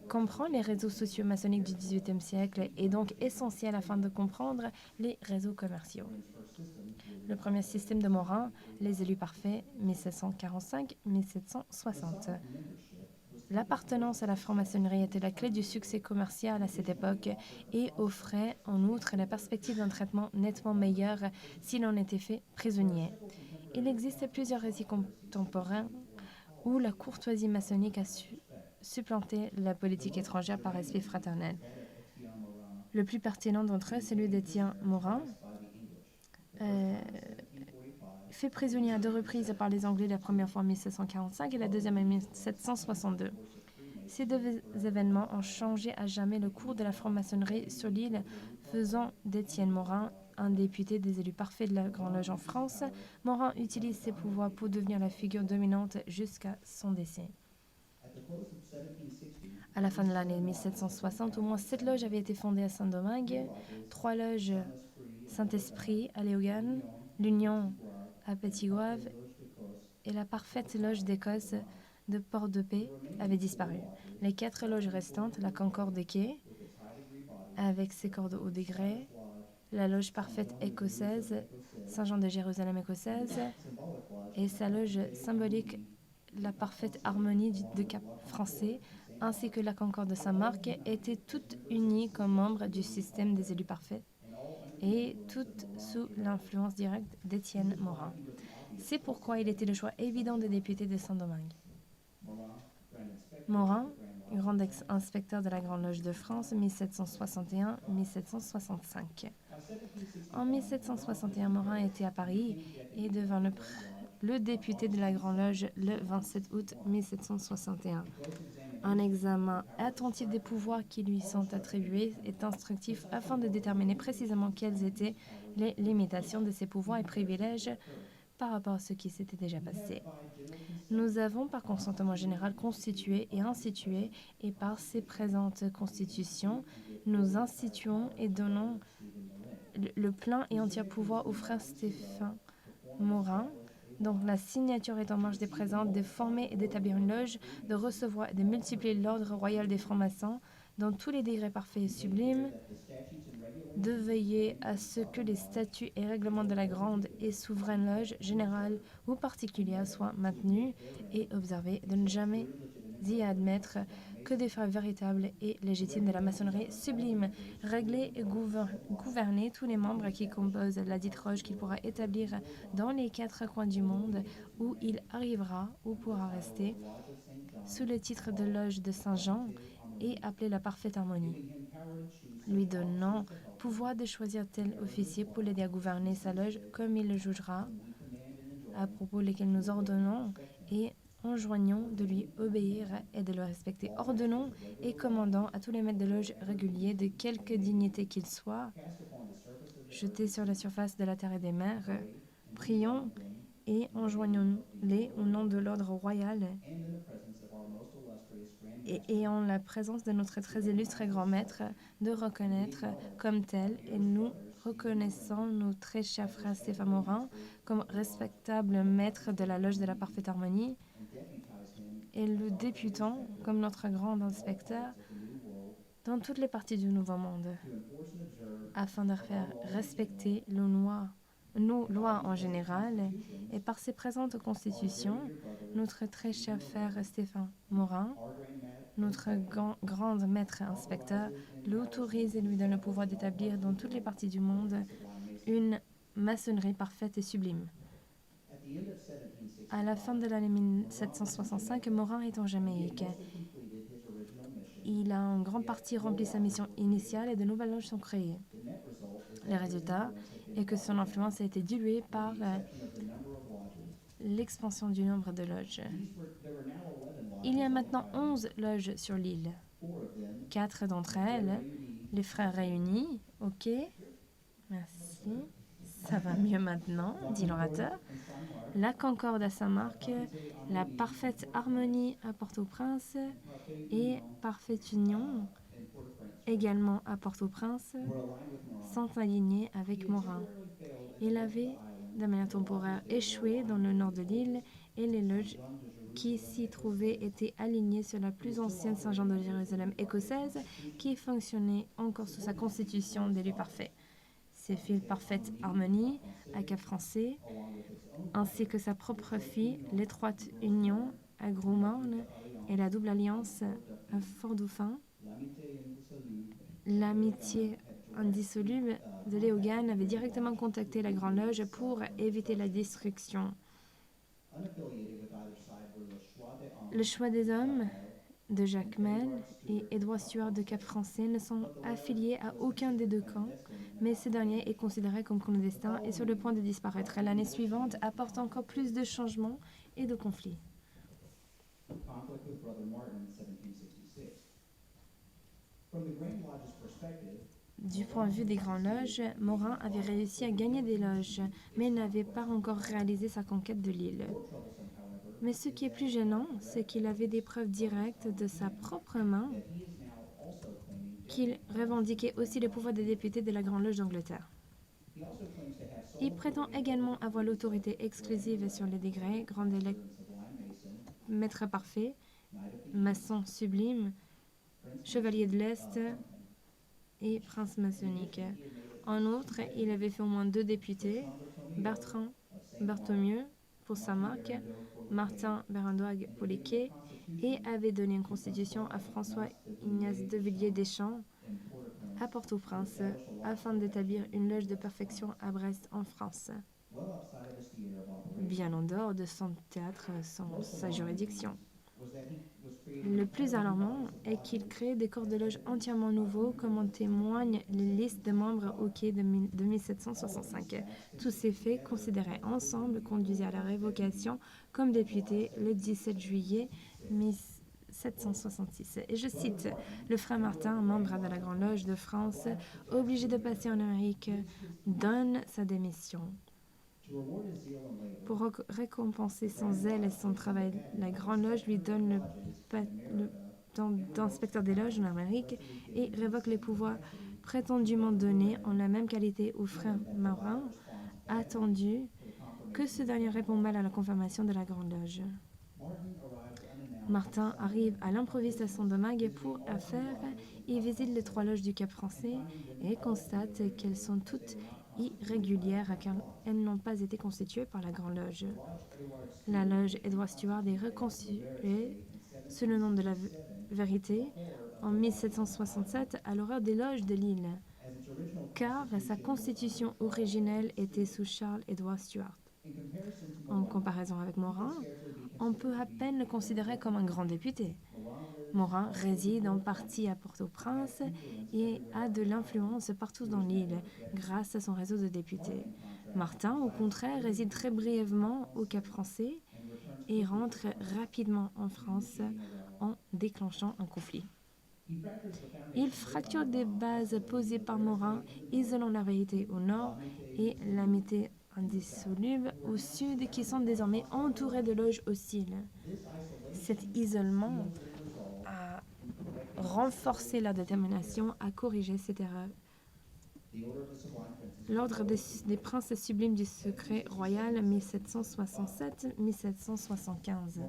Comprendre les réseaux sociaux maçonniques du XVIIIe siècle est donc essentiel afin de comprendre les réseaux commerciaux. Le premier système de Morin, les élus parfaits, 1745-1760. L'appartenance à la franc-maçonnerie était la clé du succès commercial à cette époque et offrait en outre la perspective d'un traitement nettement meilleur si l'on était fait prisonnier. Il existe plusieurs récits contemporains où la courtoisie maçonnique a supplanté la politique étrangère par respect fraternel. Le plus pertinent d'entre eux est celui d'Étienne Morin, fait prisonnier à 2 reprises par les Anglais, la première fois en 1745 et la deuxième en 1762. Ces 2 événements ont changé à jamais le cours de la franc-maçonnerie sur l'île, faisant d'Étienne Morin un député des élus parfaits de la Grande Loge en France. Morin utilise ses pouvoirs pour devenir la figure dominante jusqu'à son décès. À la fin de l'année 1760, au moins 7 loges avaient été fondées à Saint-Domingue, 3 loges Saint-Esprit à Léogane, l'Union à Petit-Goâve et la parfaite loge d'Écosse de Port-de-Paix avait disparu. Les 4 loges restantes, la Concorde de Quai, avec ses corps de haut degré, la loge parfaite écossaise, Saint-Jean de Jérusalem écossaise, et sa loge symbolique, la parfaite harmonie de Cap français, ainsi que la Concorde de Saint-Marc, étaient toutes unies comme membres du système des élus parfaits, et toutes sous l'influence directe d'Étienne Morin. C'est pourquoi il était le choix évident des députés de Saint-Domingue. Morin, grand inspecteur de la Grande Loge de France, 1761-1765. En 1761, Morin était à Paris et devint le député de la Grande Loge le 27 août 1761. Un examen attentif des pouvoirs qui lui sont attribués est instructif afin de déterminer précisément quelles étaient les limitations de ses pouvoirs et privilèges par rapport à ce qui s'était déjà passé. Nous avons, par consentement général, constitué et institué, et par ces présentes constitutions, nous instituons et donnons le plein et entier pouvoir au frère Stéphane Morin, dont la signature est en marche des présentes, de former et d'établir une loge, de recevoir et de multiplier l'ordre royal des francs-maçons dans tous les degrés parfaits et sublimes, de veiller à ce que les statuts et règlements de la grande et souveraine loge générale ou particulière soient maintenus et observés, de ne jamais y admettre que des faits véritables et légitimes de la maçonnerie sublime, régler et gouverner tous les membres qui composent la dite loge qu'il pourra établir dans les 4 coins du monde où il arrivera ou pourra rester, sous le titre de loge de Saint-Jean et appelé la parfaite harmonie, lui donnant pouvoir de choisir tel officier pour l'aider à gouverner sa loge comme il le jugera, à propos lesquels nous ordonnons et enjoignons de lui obéir et de le respecter. Ordonnons et commandons à tous les maîtres de loge réguliers, de quelque dignité qu'ils soient, jetés sur la surface de la terre et des mers, prions et enjoignons-les au nom de l'ordre royal et ayant la présence de notre très illustre grand maître, de reconnaître comme tel, et nous reconnaissons nos très chers frères Stéphane Morin comme respectable maître de la loge de la parfaite harmonie, et le députons comme notre grand inspecteur dans toutes les parties du Nouveau Monde, afin de faire respecter nos lois en général, et par ses présentes constitutions, notre très cher frère Stéphane Morin, notre grand maître inspecteur, l'autorise et lui donne le pouvoir d'établir dans toutes les parties du monde une maçonnerie parfaite et sublime. À la fin de l'année 1765, Morin est en Jamaïque. Il a en grande partie rempli sa mission initiale et de nouvelles loges sont créées. Le résultat est que son influence a été diluée par l'expansion du nombre de loges. Il y a maintenant 11 loges sur l'île. 4 d'entre elles, les Frères Réunis, ok, merci, ça va mieux maintenant, dit l'orateur. La Concorde à Saint-Marc, la Parfaite Harmonie à Port-au-Prince et Parfaite Union, également à Port-au-Prince, sont alignés avec Morin. Il avait, de manière temporaire, échoué dans le nord de l'île et les loges qui s'y trouvaient étaient alignées sur la plus ancienne Saint-Jean de Jérusalem écossaise qui fonctionnait encore sous sa constitution d'élu parfait. Ses filles Parfaite Harmonie à Cap-Français, ainsi que sa propre fille, l'étroite Union à Grosmorne et la double alliance à Fort-Dauphin, l'amitié indissoluble de Léogane avait directement contacté la Grande Loge pour éviter la destruction. Le choix des hommes de Jacques Mel et Édouard Stuart de Cap-Français ne sont affiliés à aucun des deux camps, mais ce dernier est considéré comme clandestin et sur le point de disparaître. L'année suivante apporte encore plus de changements et de conflits. Du point de vue des grandes loges, Morin avait réussi à gagner des loges, mais n'avait pas encore réalisé sa conquête de l'île. Mais ce qui est plus gênant, c'est qu'il avait des preuves directes de sa propre main qu'il revendiquait aussi le pouvoir des députés de la Grande Loge d'Angleterre. Il prétend également avoir l'autorité exclusive sur les degrés, grand maître parfait, maçon sublime, chevalier de l'Est et prince maçonnique. En outre, il avait fait au moins 2 députés, Bertrand Berthommieux pour Saint-Marc, Martin Berendoag pour les Quais, et avait donné une constitution à François-Ignace de Villiers-Deschamps à Port-au-Prince afin d'établir une loge de perfection à Brest en France, bien en dehors de son théâtre sans sa juridiction. Le plus alarmant est qu'il crée des corps de loge entièrement nouveaux, comme en témoignent les listes de membres au quai de 1765. Tous ces faits, considérés ensemble, conduisaient à la révocation comme député le 17 juillet 1766. Et je cite, le frère Martin, membre de la Grande Loge de France, obligé de passer en Amérique, donne sa démission. Pour récompenser son zèle et son travail, la Grande Loge lui donne le d'inspecteur des loges en Amérique et révoque les pouvoirs prétendument donnés en la même qualité au frère Morin, attendu que ce dernier répond mal à la confirmation de la Grande Loge. Martin arrive à l'improviste à Saint-Domingue pour affaires et visite les 3 loges du Cap Français et constate qu'elles sont toutes irrégulières car elles n'ont pas été constituées par la Grande Loge. La loge Edward Stuart est reconstituée sous le nom de la Vérité en 1767 à l'orée des loges de l'île, car sa constitution originelle était sous Charles Edward Stuart. En comparaison avec Morin, on peut à peine le considérer comme un grand député. Morin réside en partie à Port-au-Prince et a de l'influence partout dans l'île grâce à son réseau de députés. Martin, au contraire, réside très brièvement au Cap Français et rentre rapidement en France en déclenchant un conflit. Il fracture des bases posées par Morin, isolant la Vérité au nord et l'Amitié indissoluble au sud, qui sont désormais entourées de loges hostiles. Cet isolement a renforcé la détermination à corriger cette erreur. L'ordre des princes sublimes du secret royal 1767-1775.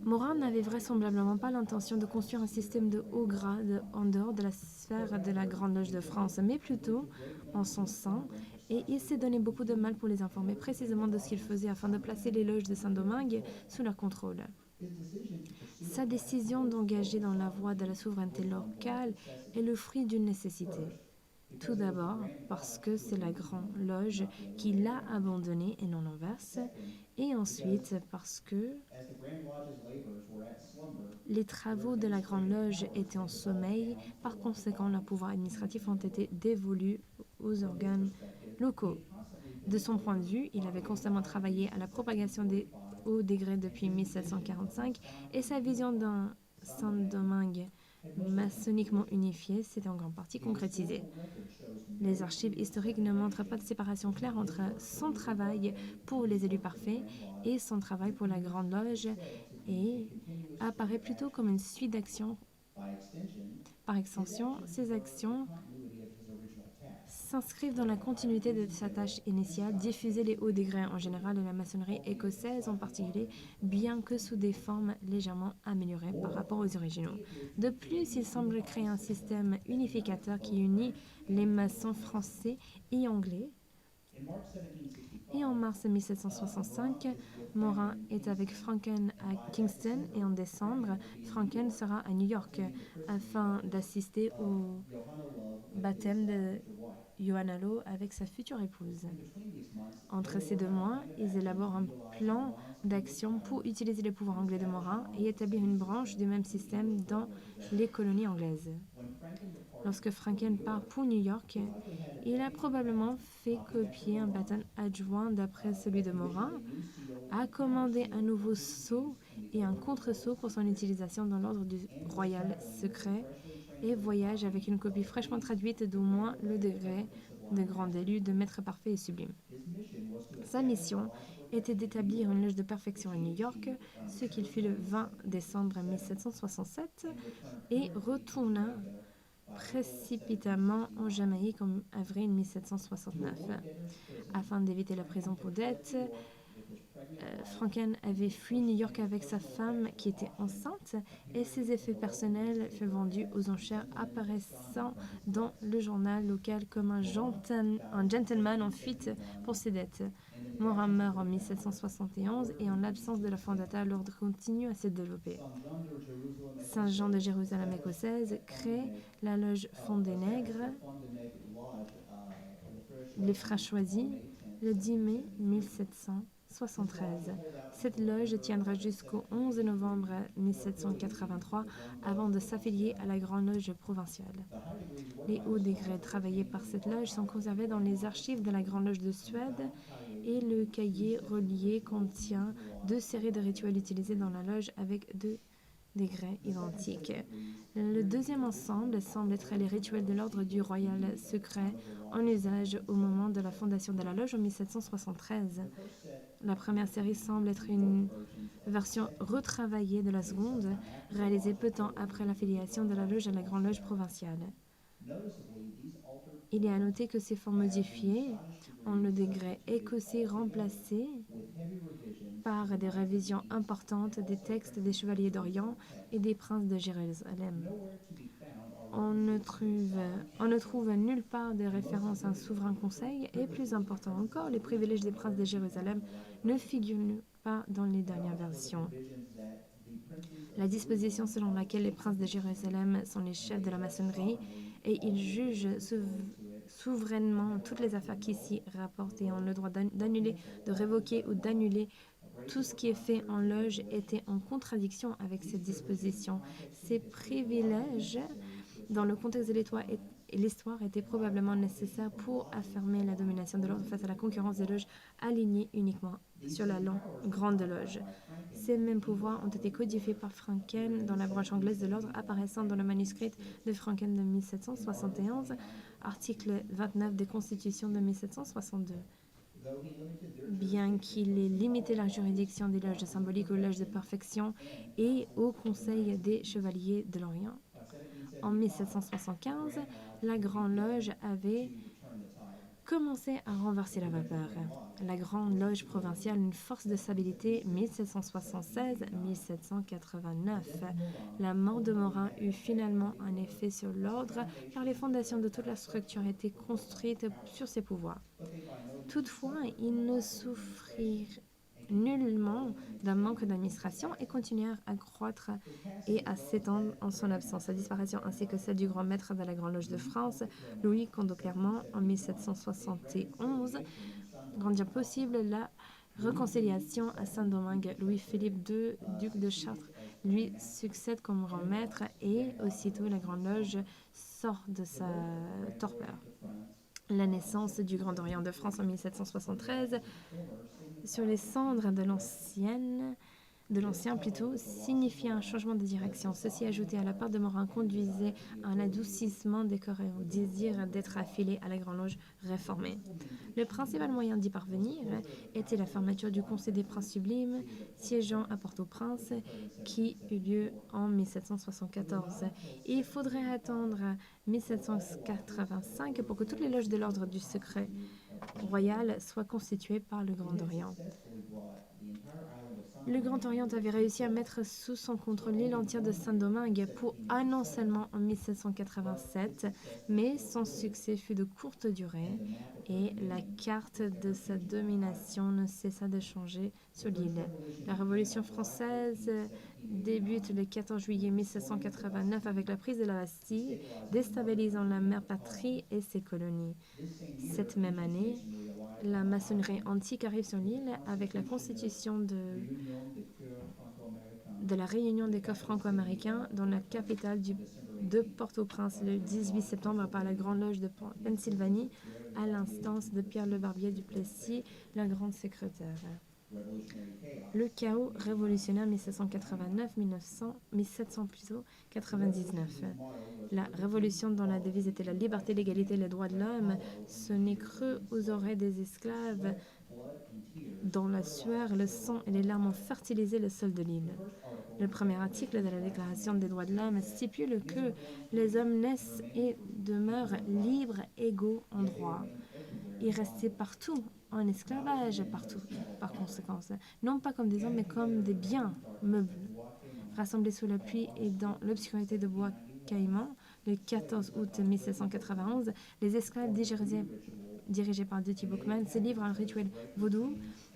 Morin n'avait vraisemblablement pas l'intention de construire un système de haut grade en dehors de la sphère de la Grande Loge de France, mais plutôt en son sein, et il s'est donné beaucoup de mal pour les informer précisément de ce qu'il faisait afin de placer les loges de Saint-Domingue sous leur contrôle. Sa décision d'engager dans la voie de la souveraineté locale est le fruit d'une nécessité. Tout d'abord parce que c'est la Grande Loge qui l'a abandonné et non l'inverse, et ensuite parce que les travaux de la Grande Loge étaient en sommeil, par conséquent leurs pouvoirs administratifs ont été dévolus aux organes locaux. De son point de vue, il avait constamment travaillé à la propagation des hauts degrés depuis 1745 et sa vision d'un Saint-Domingue maçonniquement unifié s'était en grande partie concrétisée. Les archives historiques ne montrent pas de séparation claire entre son travail pour les élus parfaits et son travail pour la Grande Loge et apparaît plutôt comme une suite d'actions. Par extension, ces actions s'inscrivent dans la continuité de sa tâche initiale, diffuser les hauts degrés en général de la maçonnerie écossaise en particulier, bien que sous des formes légèrement améliorées par rapport aux originaux. De plus, il semble créer un système unificateur qui unit les maçons français et anglais. Et en mars 1765, Morin est avec Franken à Kingston et en décembre, Franken sera à New York afin d'assister au baptême de Johanna Law avec sa future épouse. Entre ces 2 mois, ils élaborent un plan d'action pour utiliser les pouvoirs anglais de Morin et établir une branche du même système dans les colonies anglaises. Lorsque Franken part pour New York, il a probablement fait copier un baptême adjoint d'après celui de Morin, a commandé un nouveau sceau et un contre-sceau pour son utilisation dans l'ordre du royal secret et voyage avec une copie fraîchement traduite d'au moins le degré de grand élu de maître parfait et sublime. Sa mission était d'établir une loge de perfection à New York, ce qu'il fit le 20 décembre 1767 et retourna précipitamment en Jamaïque en avril 1769. Afin d'éviter la prison pour dette, Franken avait fui New York avec sa femme qui était enceinte et ses effets personnels furent vendus aux enchères, apparaissant dans le journal local comme un gentleman en fuite pour ses dettes. Morin meurt en 1771 et en l'absence de la fondateur, l'ordre continue à se développer. Saint Jean de Jérusalem écossaise crée la loge Fond des Nègres, les Frères choisis, le 10 mai 1773. Cette loge tiendra jusqu'au 11 novembre 1783 avant de s'affilier à la Grande Loge provinciale. Les hauts degrés travaillés par cette loge sont conservés dans les archives de la Grande Loge de Suède et le cahier relié contient 2 séries de rituels utilisés dans la loge avec 2 degrés identiques. Le deuxième ensemble semble être les rituels de l'ordre du royal secret en usage au moment de la fondation de la loge en 1773. La première série semble être une version retravaillée de la seconde, réalisée peu de temps après l'affiliation de la loge à la Grande Loge provinciale. Il est à noter que ces formes modifiées ont le degré écossais remplacé par des révisions importantes des textes des chevaliers d'Orient et des princes de Jérusalem. On ne trouve nulle part de référence à un souverain conseil et, plus important encore, les privilèges des princes de Jérusalem ne figurent pas dans les dernières versions. La disposition selon laquelle les princes de Jérusalem sont les chefs de la maçonnerie et ils jugent souverainement toutes les affaires qui s'y rapportent et ont le droit d'annuler, de révoquer ou d'annuler tout ce qui est fait en loge était en contradiction avec cette disposition. Ces privilèges, dans le contexte de l'histoire, étaient probablement nécessaires pour affirmer la domination de l'ordre face à la concurrence des loges alignées uniquement sur la grande loge. Ces mêmes pouvoirs ont été codifiés par Franken dans la branche anglaise de l'ordre apparaissant dans le manuscrit de Franken de 1771, article 29 des constitutions de 1762. Bien qu'il ait limité la juridiction des loges symboliques aux loges de perfection et au Conseil des chevaliers de l'Orient. En 1775, la Grande Loge avait commencé à renverser la vapeur. La Grande Loge provinciale, une force de stabilité, 1776-1789. La mort de Morin eut finalement un effet sur l'ordre, car les fondations de toute la structure étaient construites sur ses pouvoirs. Toutefois, ils ne souffrirent nullement d'un manque d'administration et continuèrent à croître et à s'étendre en son absence. Sa disparition ainsi que celle du grand maître de la Grande Loge de France, Louis Condé-Clermont, en 1771, rendirent possible la réconciliation à Saint-Domingue. Louis-Philippe II, duc de Chartres, lui succède comme grand maître et aussitôt la Grande Loge sort de sa torpeur. La naissance du Grand Orient de France en 1773 sur les cendres de l'ancien signifiait un changement de direction. Ceci, ajouté à la part de Morin, conduisait à un adoucissement décoré au désir d'être affilié à la Grande Loge réformée. Le principal moyen d'y parvenir était la fermeture du Conseil des Princes sublimes, siégeant à Port-au-Prince, qui eut lieu en 1774. Et il faudrait attendre 1785 pour que toutes les loges de l'ordre du secret royal soient constituées par le Grand Orient. Le Grand Orient avait réussi à mettre sous son contrôle l'île entière de Saint-Domingue pour un an seulement en 1787, mais son succès fut de courte durée et la carte de sa domination ne cessa de changer sur l'île. La Révolution française débute le 14 juillet 1789 avec la prise de la Bastille, déstabilisant la mère patrie et ses colonies. Cette même année, la maçonnerie antique arrive sur l'île avec la constitution de la réunion des corps franco-américains dans la capitale de Port-au-Prince le 18 septembre par la Grande Loge de Pennsylvanie à l'instance de Pierre Le Barbier du Plessis, la grande secrétaire. Le chaos révolutionnaire 1799. La révolution dont la devise était la liberté, l'égalité et les droits de l'homme, ce n'est creux aux oreilles des esclaves dont la sueur, le sang et les larmes ont fertilisé le sol de l'île. Le premier article de la Déclaration des droits de l'homme stipule que les hommes naissent et demeurent libres, égaux en droit. Ils restaient partout en esclavage, partout, par conséquent. Non pas comme des hommes, mais comme des biens meubles. Rassemblés sous la pluie et dans l'obscurité de bois caïman, le 14 août 1791, les esclaves dirigés par Dutty Boukman se livrent à un rituel vaudou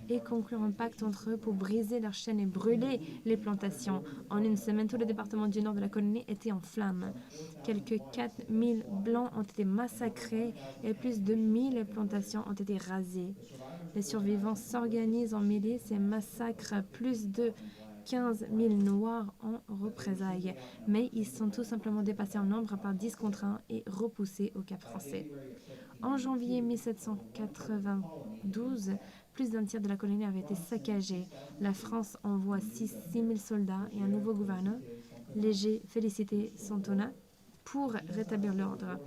et conclurent un pacte entre eux pour briser leurs chaînes et brûler les plantations. En une semaine, tout le département du nord de la colonie était en flammes. Quelques 4000 Blancs ont été massacrés et plus de 1000 plantations ont été rasées. Les survivants s'organisent en milices et massacrent plus de 15 000 Noirs en représailles, mais ils sont tout simplement dépassés en nombre par 10 contre 1 et repoussés au Cap français. En janvier 1792, plus d'un tiers de la colonie avait été saccagée. La France envoie 6 000 soldats et un nouveau gouverneur, Léger Félicité Santona, pour rétablir l'ordre.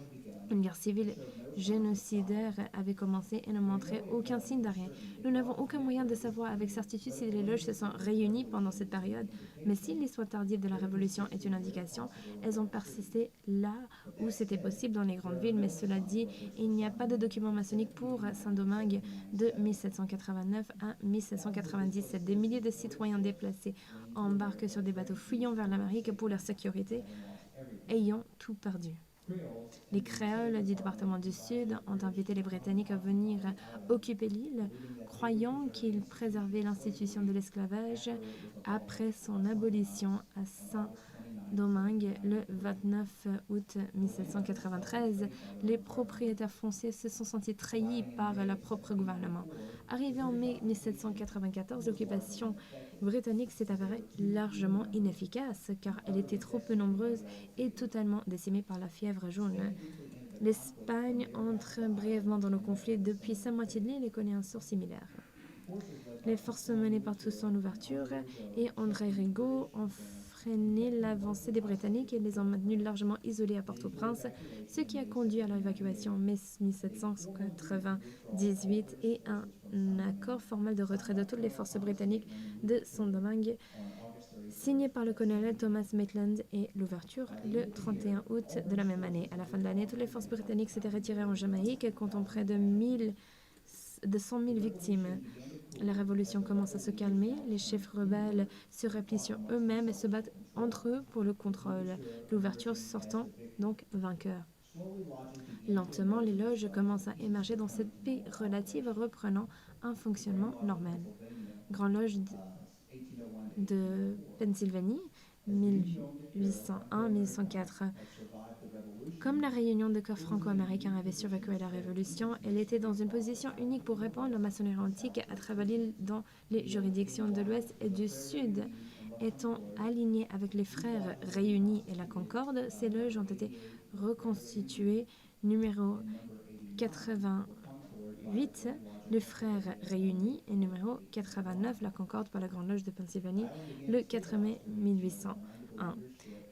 Une guerre civile génocidaire avait commencé et ne montrait aucun signe d'arrêt. Nous n'avons aucun moyen de savoir avec certitude si les loges se sont réunies pendant cette période, mais si l'histoire tardive de la Révolution est une indication, elles ont persisté là où c'était possible dans les grandes villes, mais cela dit, il n'y a pas de document maçonnique pour Saint-Domingue de 1789 à 1797. Des milliers de citoyens déplacés embarquent sur des bateaux fuyant vers l'Amérique pour leur sécurité, ayant tout perdu. Les créoles du département du Sud ont invité les Britanniques à venir occuper l'île, croyant qu'ils préservaient l'institution de l'esclavage après son abolition à Saint-Domingue le 29 août 1793. Les propriétaires fonciers se sont sentis trahis par leur propre gouvernement. Arrivée en mai 1794, l'occupation britannique s'est avérée largement inefficace car elle était trop peu nombreuse et totalement décimée par la fièvre jaune. L'Espagne entre brièvement dans le conflit depuis sa moitié de l'île et connaît un sort similaire. Les forces menées par Toussaint Louverture et André Rigaud ont freiné l'avancée des Britanniques et les ont maintenus largement isolés à Port-au-Prince, ce qui a conduit à leur évacuation en mai 1798 et un accord formel de retrait de toutes les forces britanniques de Saint-Domingue, signé par le colonel Thomas Maitland et Louverture le 31 août de la même année. À la fin de l'année, toutes les forces britanniques s'étaient retirées en Jamaïque, comptant près de 100 000 victimes. La révolution commence à se calmer, les chefs rebelles se replient sur eux-mêmes et se battent entre eux pour le contrôle, l'ouverture sortant donc vainqueur. Lentement, les loges commencent à émerger dans cette paix relative, reprenant un fonctionnement normal. Grande Loge de Pennsylvanie, 1801-1804. Comme la réunion de corps franco-américains avait survécu à la Révolution, elle était dans une position unique pour répandre la maçonnerie antique à travers l'île dans les juridictions de l'Ouest et du Sud. Étant alignées avec les Frères Réunis et la Concorde, ces loges ont été reconstituées numéro 88, les Frères Réunis, et numéro 89, la Concorde par la Grande Loge de Pennsylvanie, le 4 mai 1801.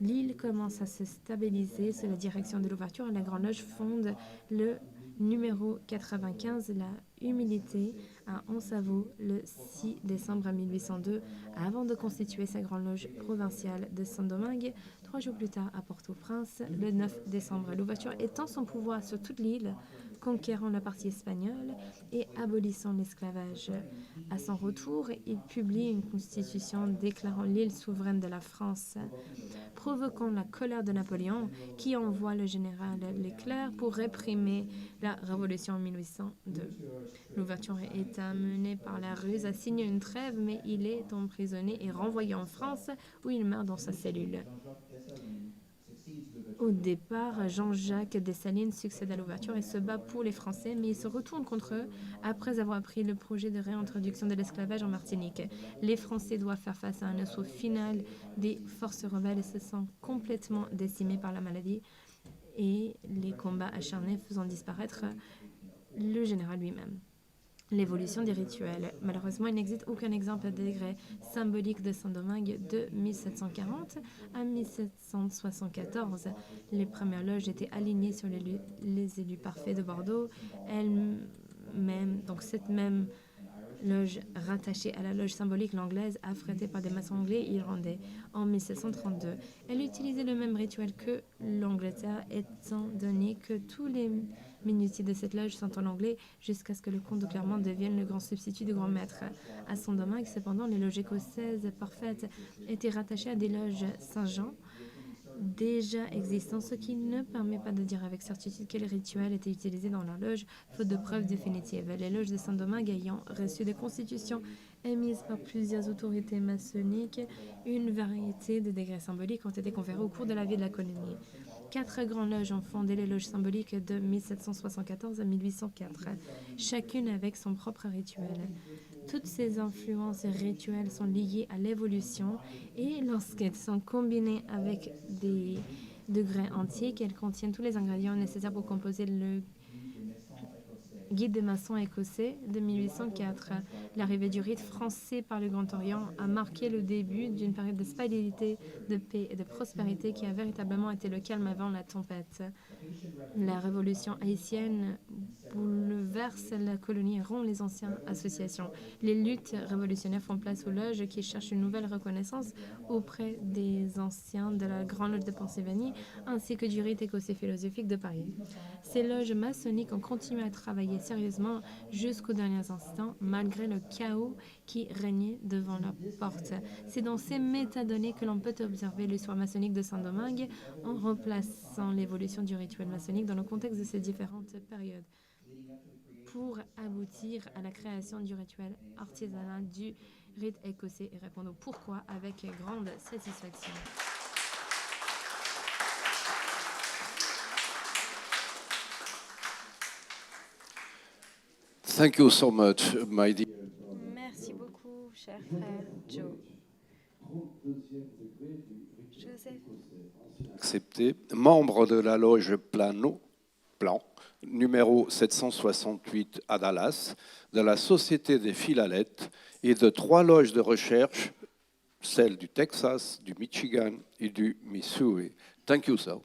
L'île commence à se stabiliser sous la direction de l'ouverture et la Grande Loge fonde le numéro 95, la Humilité, à Onsavo le 6 décembre 1802, avant de constituer sa Grande Loge provinciale de Saint-Domingue 3 jours plus tard à Port-au-Prince, le 9 décembre. L'ouverture étend son pouvoir sur toute l'île, conquérant la partie espagnole et abolissant l'esclavage. À son retour, il publie une constitution déclarant l'île souveraine de la France, provoquant la colère de Napoléon, qui envoie le général Leclerc pour réprimer la révolution en 1802. L'ouverture est amenée par la ruse à signer une trêve, mais il est emprisonné et renvoyé en France, où il meurt dans sa cellule. Au départ, Jean-Jacques Dessalines succède à l'ouverture et se bat pour les Français, mais il se retourne contre eux après avoir appris le projet de réintroduction de l'esclavage en Martinique. Les Français doivent faire face à un assaut final des forces rebelles et se sentent complètement décimés par la maladie et les combats acharnés faisant disparaître le général lui-même. L'évolution des rituels. Malheureusement, il n'existe aucun exemple de degré symbolique de Saint-Domingue de 1740 à 1774. Les premières loges étaient alignées sur les élus parfaits de Bordeaux. Elle-même, donc cette même loge rattachée à la loge symbolique l'anglaise, affrétée par des maçons anglais et irlandais en 1732. Elle utilisait le même rituel que l'Angleterre, étant donné que tous les minutiers de cette loge sont en anglais jusqu'à ce que le comte de Clermont devienne le grand substitut du grand maître. À Saint-Domingue, cependant, les loges écossaises parfaites étaient rattachées à des loges Saint-Jean déjà existants, ce qui ne permet pas de dire avec certitude quel rituel était utilisé dans leur loge, faute de preuves définitives. Les loges de Saint-Domingue ayant reçu des constitutions émises par plusieurs autorités maçonniques, une variété de degrés symboliques ont été conférés au cours de la vie de la colonie. 4 grandes loges ont fondé les loges symboliques de 1774 à 1804, chacune avec son propre rituel. Toutes ces influences rituelles sont liées à l'évolution et lorsqu'elles sont combinées avec des degrés antiques, elles contiennent tous les ingrédients nécessaires pour composer le Guide des maçons écossais de 1804. L'arrivée du rite français par le Grand Orient a marqué le début d'une période de stabilité, de paix et de prospérité qui a véritablement été le calme avant la tempête. La révolution haïtienne bouleverse la colonie et rompt les anciennes associations. Les luttes révolutionnaires font place aux loges qui cherchent une nouvelle reconnaissance auprès des anciens de la Grande Loge de Pennsylvanie ainsi que du rite écossais philosophique de Paris. Ces loges maçonniques ont continué à travailler sérieusement jusqu'aux derniers instants malgré le chaos qui régnait devant leur porte. C'est dans ces métadonnées que l'on peut observer l'histoire maçonnique de Saint-Domingue en replaçant l'évolution du rituel maçonnique dans le contexte de ces différentes périodes pour aboutir à la création du rituel artisanal du rite écossais et répondre au pourquoi avec grande satisfaction. Thank you so much, my dear. Merci beaucoup, cher frère Joe. Joseph. Accepté. Membre de la loge Plan, numéro 768 à Dallas, de la Société des Philalètes et de 3 loges de recherche, celles du Texas, du Michigan et du Missouri. Thank you, sir.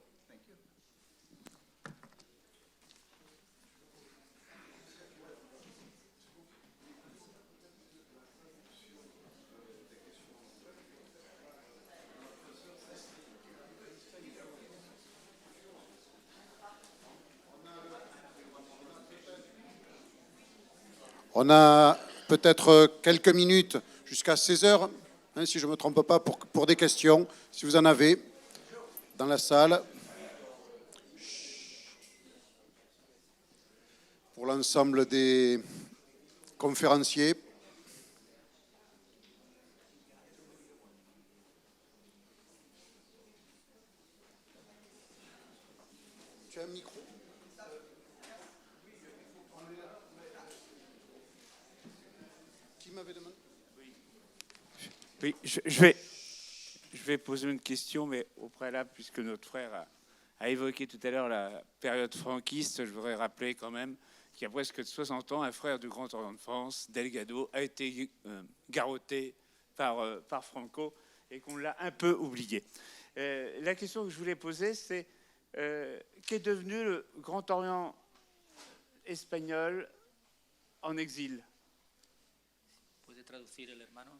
On a peut-être quelques minutes jusqu'à 16 heures, hein, si je ne me trompe pas, pour des questions, si vous en avez, dans la salle. Pour l'ensemble des conférenciers. Tu as un micro ? Qui m'avait demandé ? Oui, je vais poser une question, mais au préalable, puisque notre frère a évoqué tout à l'heure la période franquiste, je voudrais rappeler quand même qu'il y a presque 60 ans, un frère du Grand Orient de France, Delgado, a été garrotté par Franco et qu'on l'a un peu oublié. La question que je voulais poser, c'est qu'est devenu le Grand Orient espagnol en exil? ¿Puede traducir el hermano?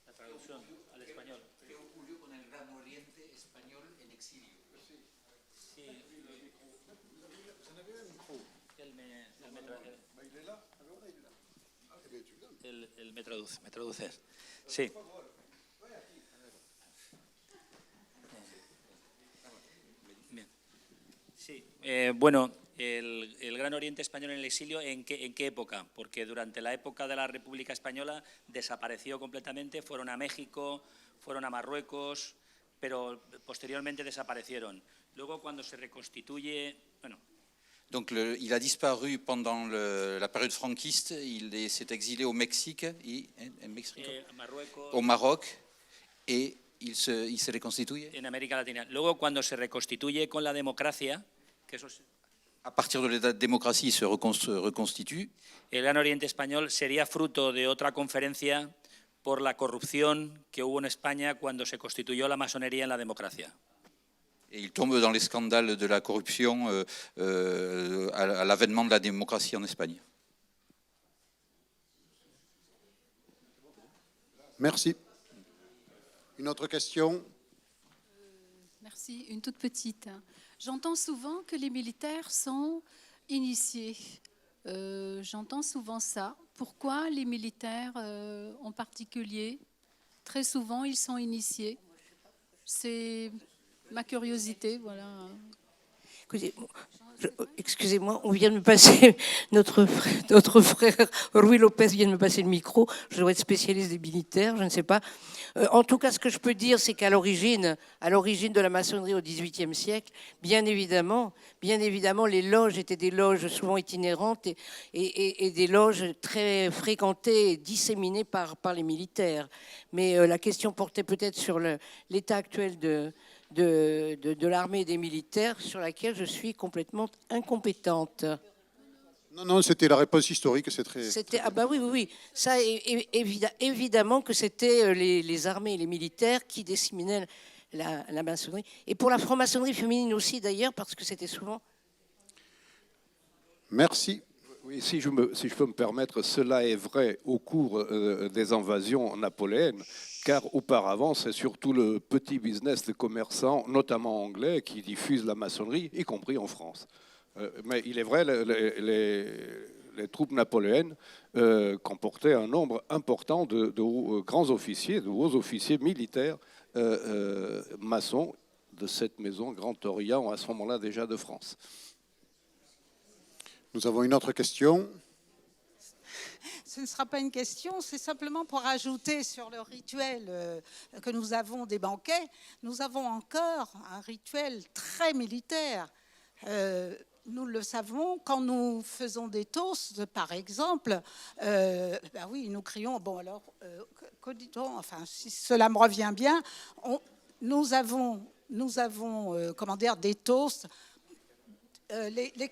La traducción al español. ¿Qué ocurrió con el Gran Oriente español en exilio? Sí. Él me traduce. Sí. Bien. Sí. Bueno, el Gran Oriente Español en el exilio, ¿en qué época? Porque durante la época de la República Española desapareció completamente, fueron a México, fueron a Marruecos, pero posteriormente desaparecieron. Luego, cuando se reconstituye, bueno. Donc il a disparu pendant la période franquiste, il s'est exilé au Mexique, au Maroc, et il se reconstituye. En América Latina. Luego, cuando se reconstituye con la democracia, que eso es, a partir de la démocratie, il se reconstitue. El Gran Oriente Español sería fruto de otra conferencia por la corrupción que hubo en España cuando se constituyó la masonería en la democracia. Et il tombe dans les scandales de la corruption à l'avènement de la démocratie en Espagne. Merci. Une autre question ? Merci, une toute petite. J'entends souvent que les militaires sont initiés. J'entends souvent ça. Pourquoi les militaires en particulier, très souvent, ils sont initiés? C'est ma curiosité, voilà. Excusez-moi, on vient de me passer, notre frère Rui Lopez vient de me passer le micro. Je dois être spécialiste des militaires, je ne sais pas. En tout cas, ce que je peux dire, c'est qu'à l'origine de la maçonnerie au XVIIIe siècle, bien évidemment, les loges étaient des loges souvent itinérantes et des loges très fréquentées et disséminées par les militaires. Mais la question portait peut-être sur l'état actuel de l'armée et des militaires, sur laquelle je suis complètement incompétente. Non, non, c'était la réponse historique, c'est très... C'était, ah bah oui, oui, oui. Ça, évidemment que c'était les armées et les militaires qui disséminaient la maçonnerie. Et pour la franc-maçonnerie féminine aussi, d'ailleurs, parce que c'était souvent... Merci. Oui, si je peux me permettre, cela est vrai au cours des invasions napoléennes, car auparavant, c'est surtout le petit business des commerçants, notamment anglais, qui diffusent la maçonnerie, y compris en France. Mais il est vrai, les troupes napoléennes comportaient un nombre important de grands officiers, de hauts officiers militaires maçons de cette maison Grand Orient, à ce moment-là déjà de France. Nous avons une autre question. Ce ne sera pas une question, c'est simplement pour ajouter sur le rituel que nous avons des banquets. Nous avons encore un rituel très militaire. Nous le savons, quand nous faisons des toasts, par exemple, ben oui, nous crions, bon alors, que dit-on, enfin, si cela me revient bien, nous avons comment dire, des toasts. Les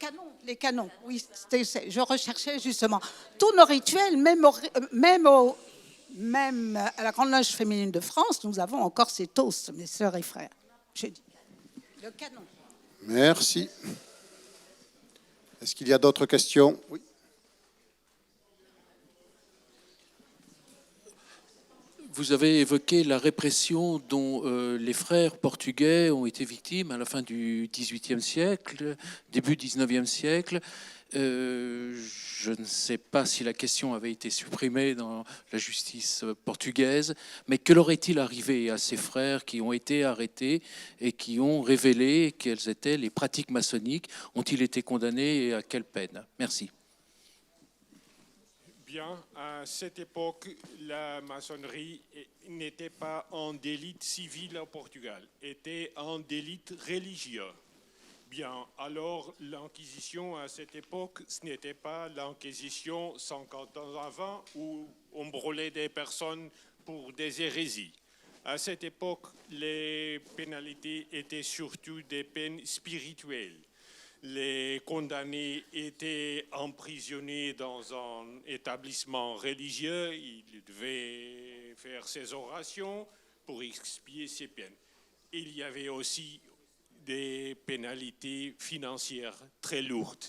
canons, oui, je recherchais justement. Tous nos rituels, même à la Grande Loge féminine de France, nous avons encore ces toasts, mes sœurs et frères. J'ai dit. Le canon. Merci. Est-ce qu'il y a d'autres questions? Oui. Vous avez évoqué la répression dont les frères portugais ont été victimes à la fin du XVIIIe siècle, début XIXe siècle. Je ne sais pas si la question avait été supprimée dans la justice portugaise, mais que leur est-il arrivé à ces frères qui ont été arrêtés et qui ont révélé quelles étaient les pratiques maçonniques? Ont-ils été condamnés et à quelle peine? Merci. Bien, à cette époque, la maçonnerie n'était pas un délit civil au Portugal, était un délit religieux. Bien, alors l'Inquisition à cette époque, ce n'était pas l'Inquisition 50 ans avant où on brûlait des personnes pour des hérésies. À cette époque, les pénalités étaient surtout des peines spirituelles. Les condamnés étaient emprisonnés dans un établissement religieux. Ils devaient faire ses orations pour expier ses peines. Il y avait aussi des pénalités financières très lourdes.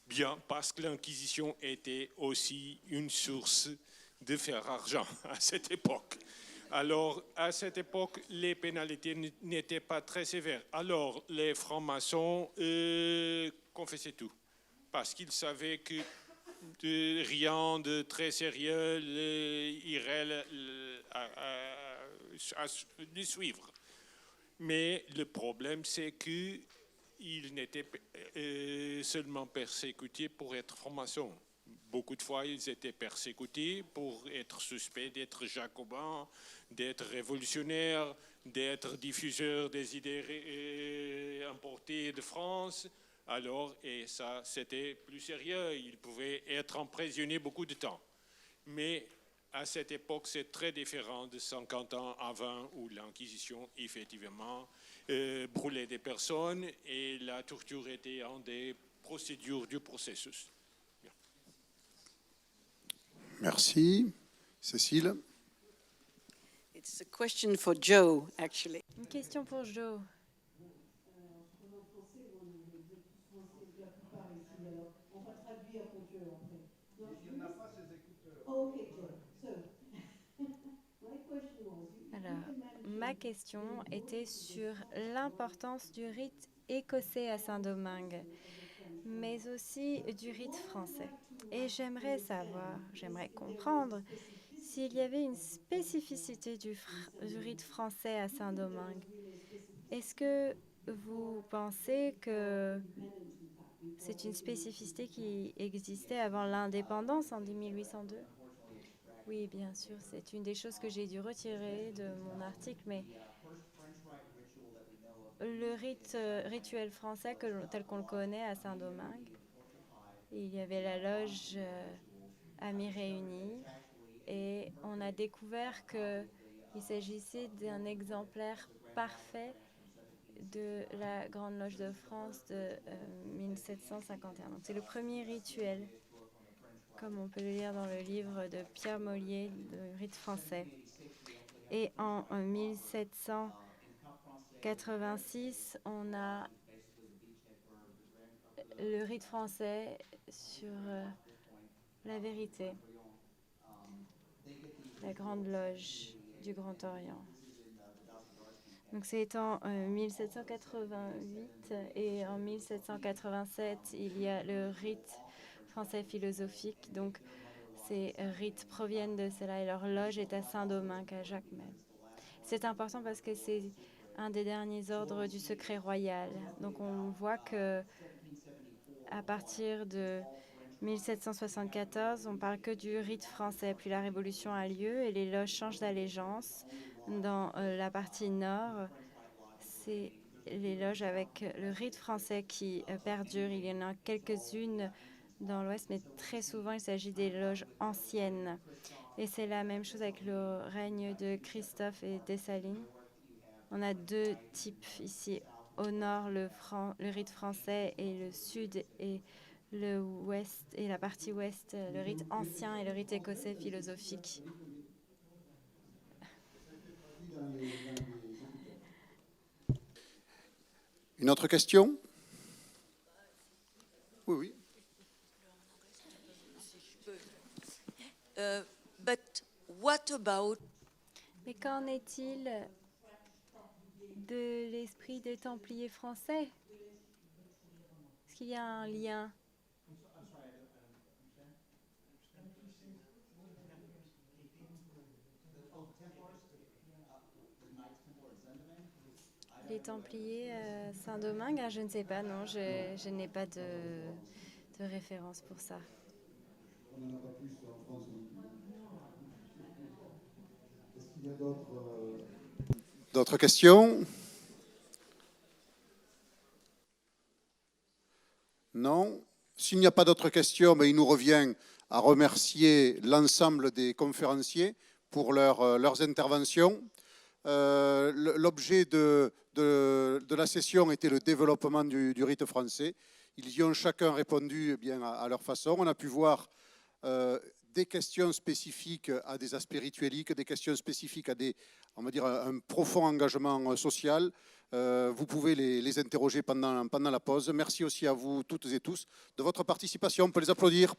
Bien, parce que l'Inquisition était aussi une source de faire argent à cette époque. Alors, à cette époque, les pénalités n'étaient pas très sévères. Alors, les francs-maçons confessaient tout, parce qu'ils savaient que rien de très sérieux irait à les suivre. Mais le problème, c'est qu'ils n'étaient seulement persécutés pour être francs-maçons. Beaucoup de fois, ils étaient persécutés pour être suspects d'être jacobins, d'être révolutionnaires, d'être diffuseurs des idées importées de France. Alors, et ça, c'était plus sérieux. Ils pouvaient être emprisonnés beaucoup de temps. Mais à cette époque, c'est très différent de 50 ans avant où l'Inquisition, effectivement, brûlait des personnes et la torture était une des procédures du processus. Merci. Cécile? It's a question for Joe, actually. Une question pour Joe. Alors, ma question était sur l'importance du rite écossais à Saint-Domingue, mais aussi du rite français. Et j'aimerais comprendre s'il y avait une spécificité du rite français à Saint-Domingue. Est-ce que vous pensez que c'est une spécificité qui existait avant l'indépendance en 1802? Oui, bien sûr, c'est une des choses que j'ai dû retirer de mon article, mais le rituel français tel qu'on le connaît à Saint-Domingue, il y avait la loge Amis réunis et on a découvert qu'il s'agissait d'un exemplaire parfait de la Grande Loge de France de 1751. Donc c'est le premier rituel, comme on peut le lire dans le livre de Pierre Mollier, le rite français. Et en 1786, on a le rite français sur la vérité, la Grande Loge du Grand Orient. Donc c'est en 1788 et en 1787, il y a le rite français philosophique. Donc ces rites proviennent de cela et leur loge est à Saint-Domingue, à Jacmel. C'est important parce que c'est un des derniers ordres du secret royal. Donc on voit que à partir de 1774, on parle que du rite français. Puis la Révolution a lieu et les loges changent d'allégeance. Dans la partie nord, c'est les loges avec le rite français qui perdurent. Il y en a quelques-unes dans l'ouest, mais très souvent, il s'agit des loges anciennes. Et c'est la même chose avec le règne de Christophe et Dessalines. On a deux types ici. Au nord, le rite français et le sud et le ouest et la partie ouest, le rite ancien et le rite écossais philosophique. Une autre question? Oui, oui. But what about... Mais qu'en est-il de l'esprit des Templiers français? Est-ce qu'il y a un lien? Les Templiers Saint-Domingue, je ne sais pas, non, je n'ai pas de référence pour ça. Est-ce qu'il y a d'autres questions? Non. S'il n'y a pas d'autres questions, il nous revient à remercier l'ensemble des conférenciers pour leurs interventions. L'objet de la session était le développement du rite français. Ils y ont chacun répondu à leur façon. On a pu voir des questions spécifiques à des aspects ritueliques, des questions spécifiques à un profond engagement social. Vous pouvez les interroger pendant la pause. Merci aussi à vous toutes et tous de votre participation. On peut les applaudir.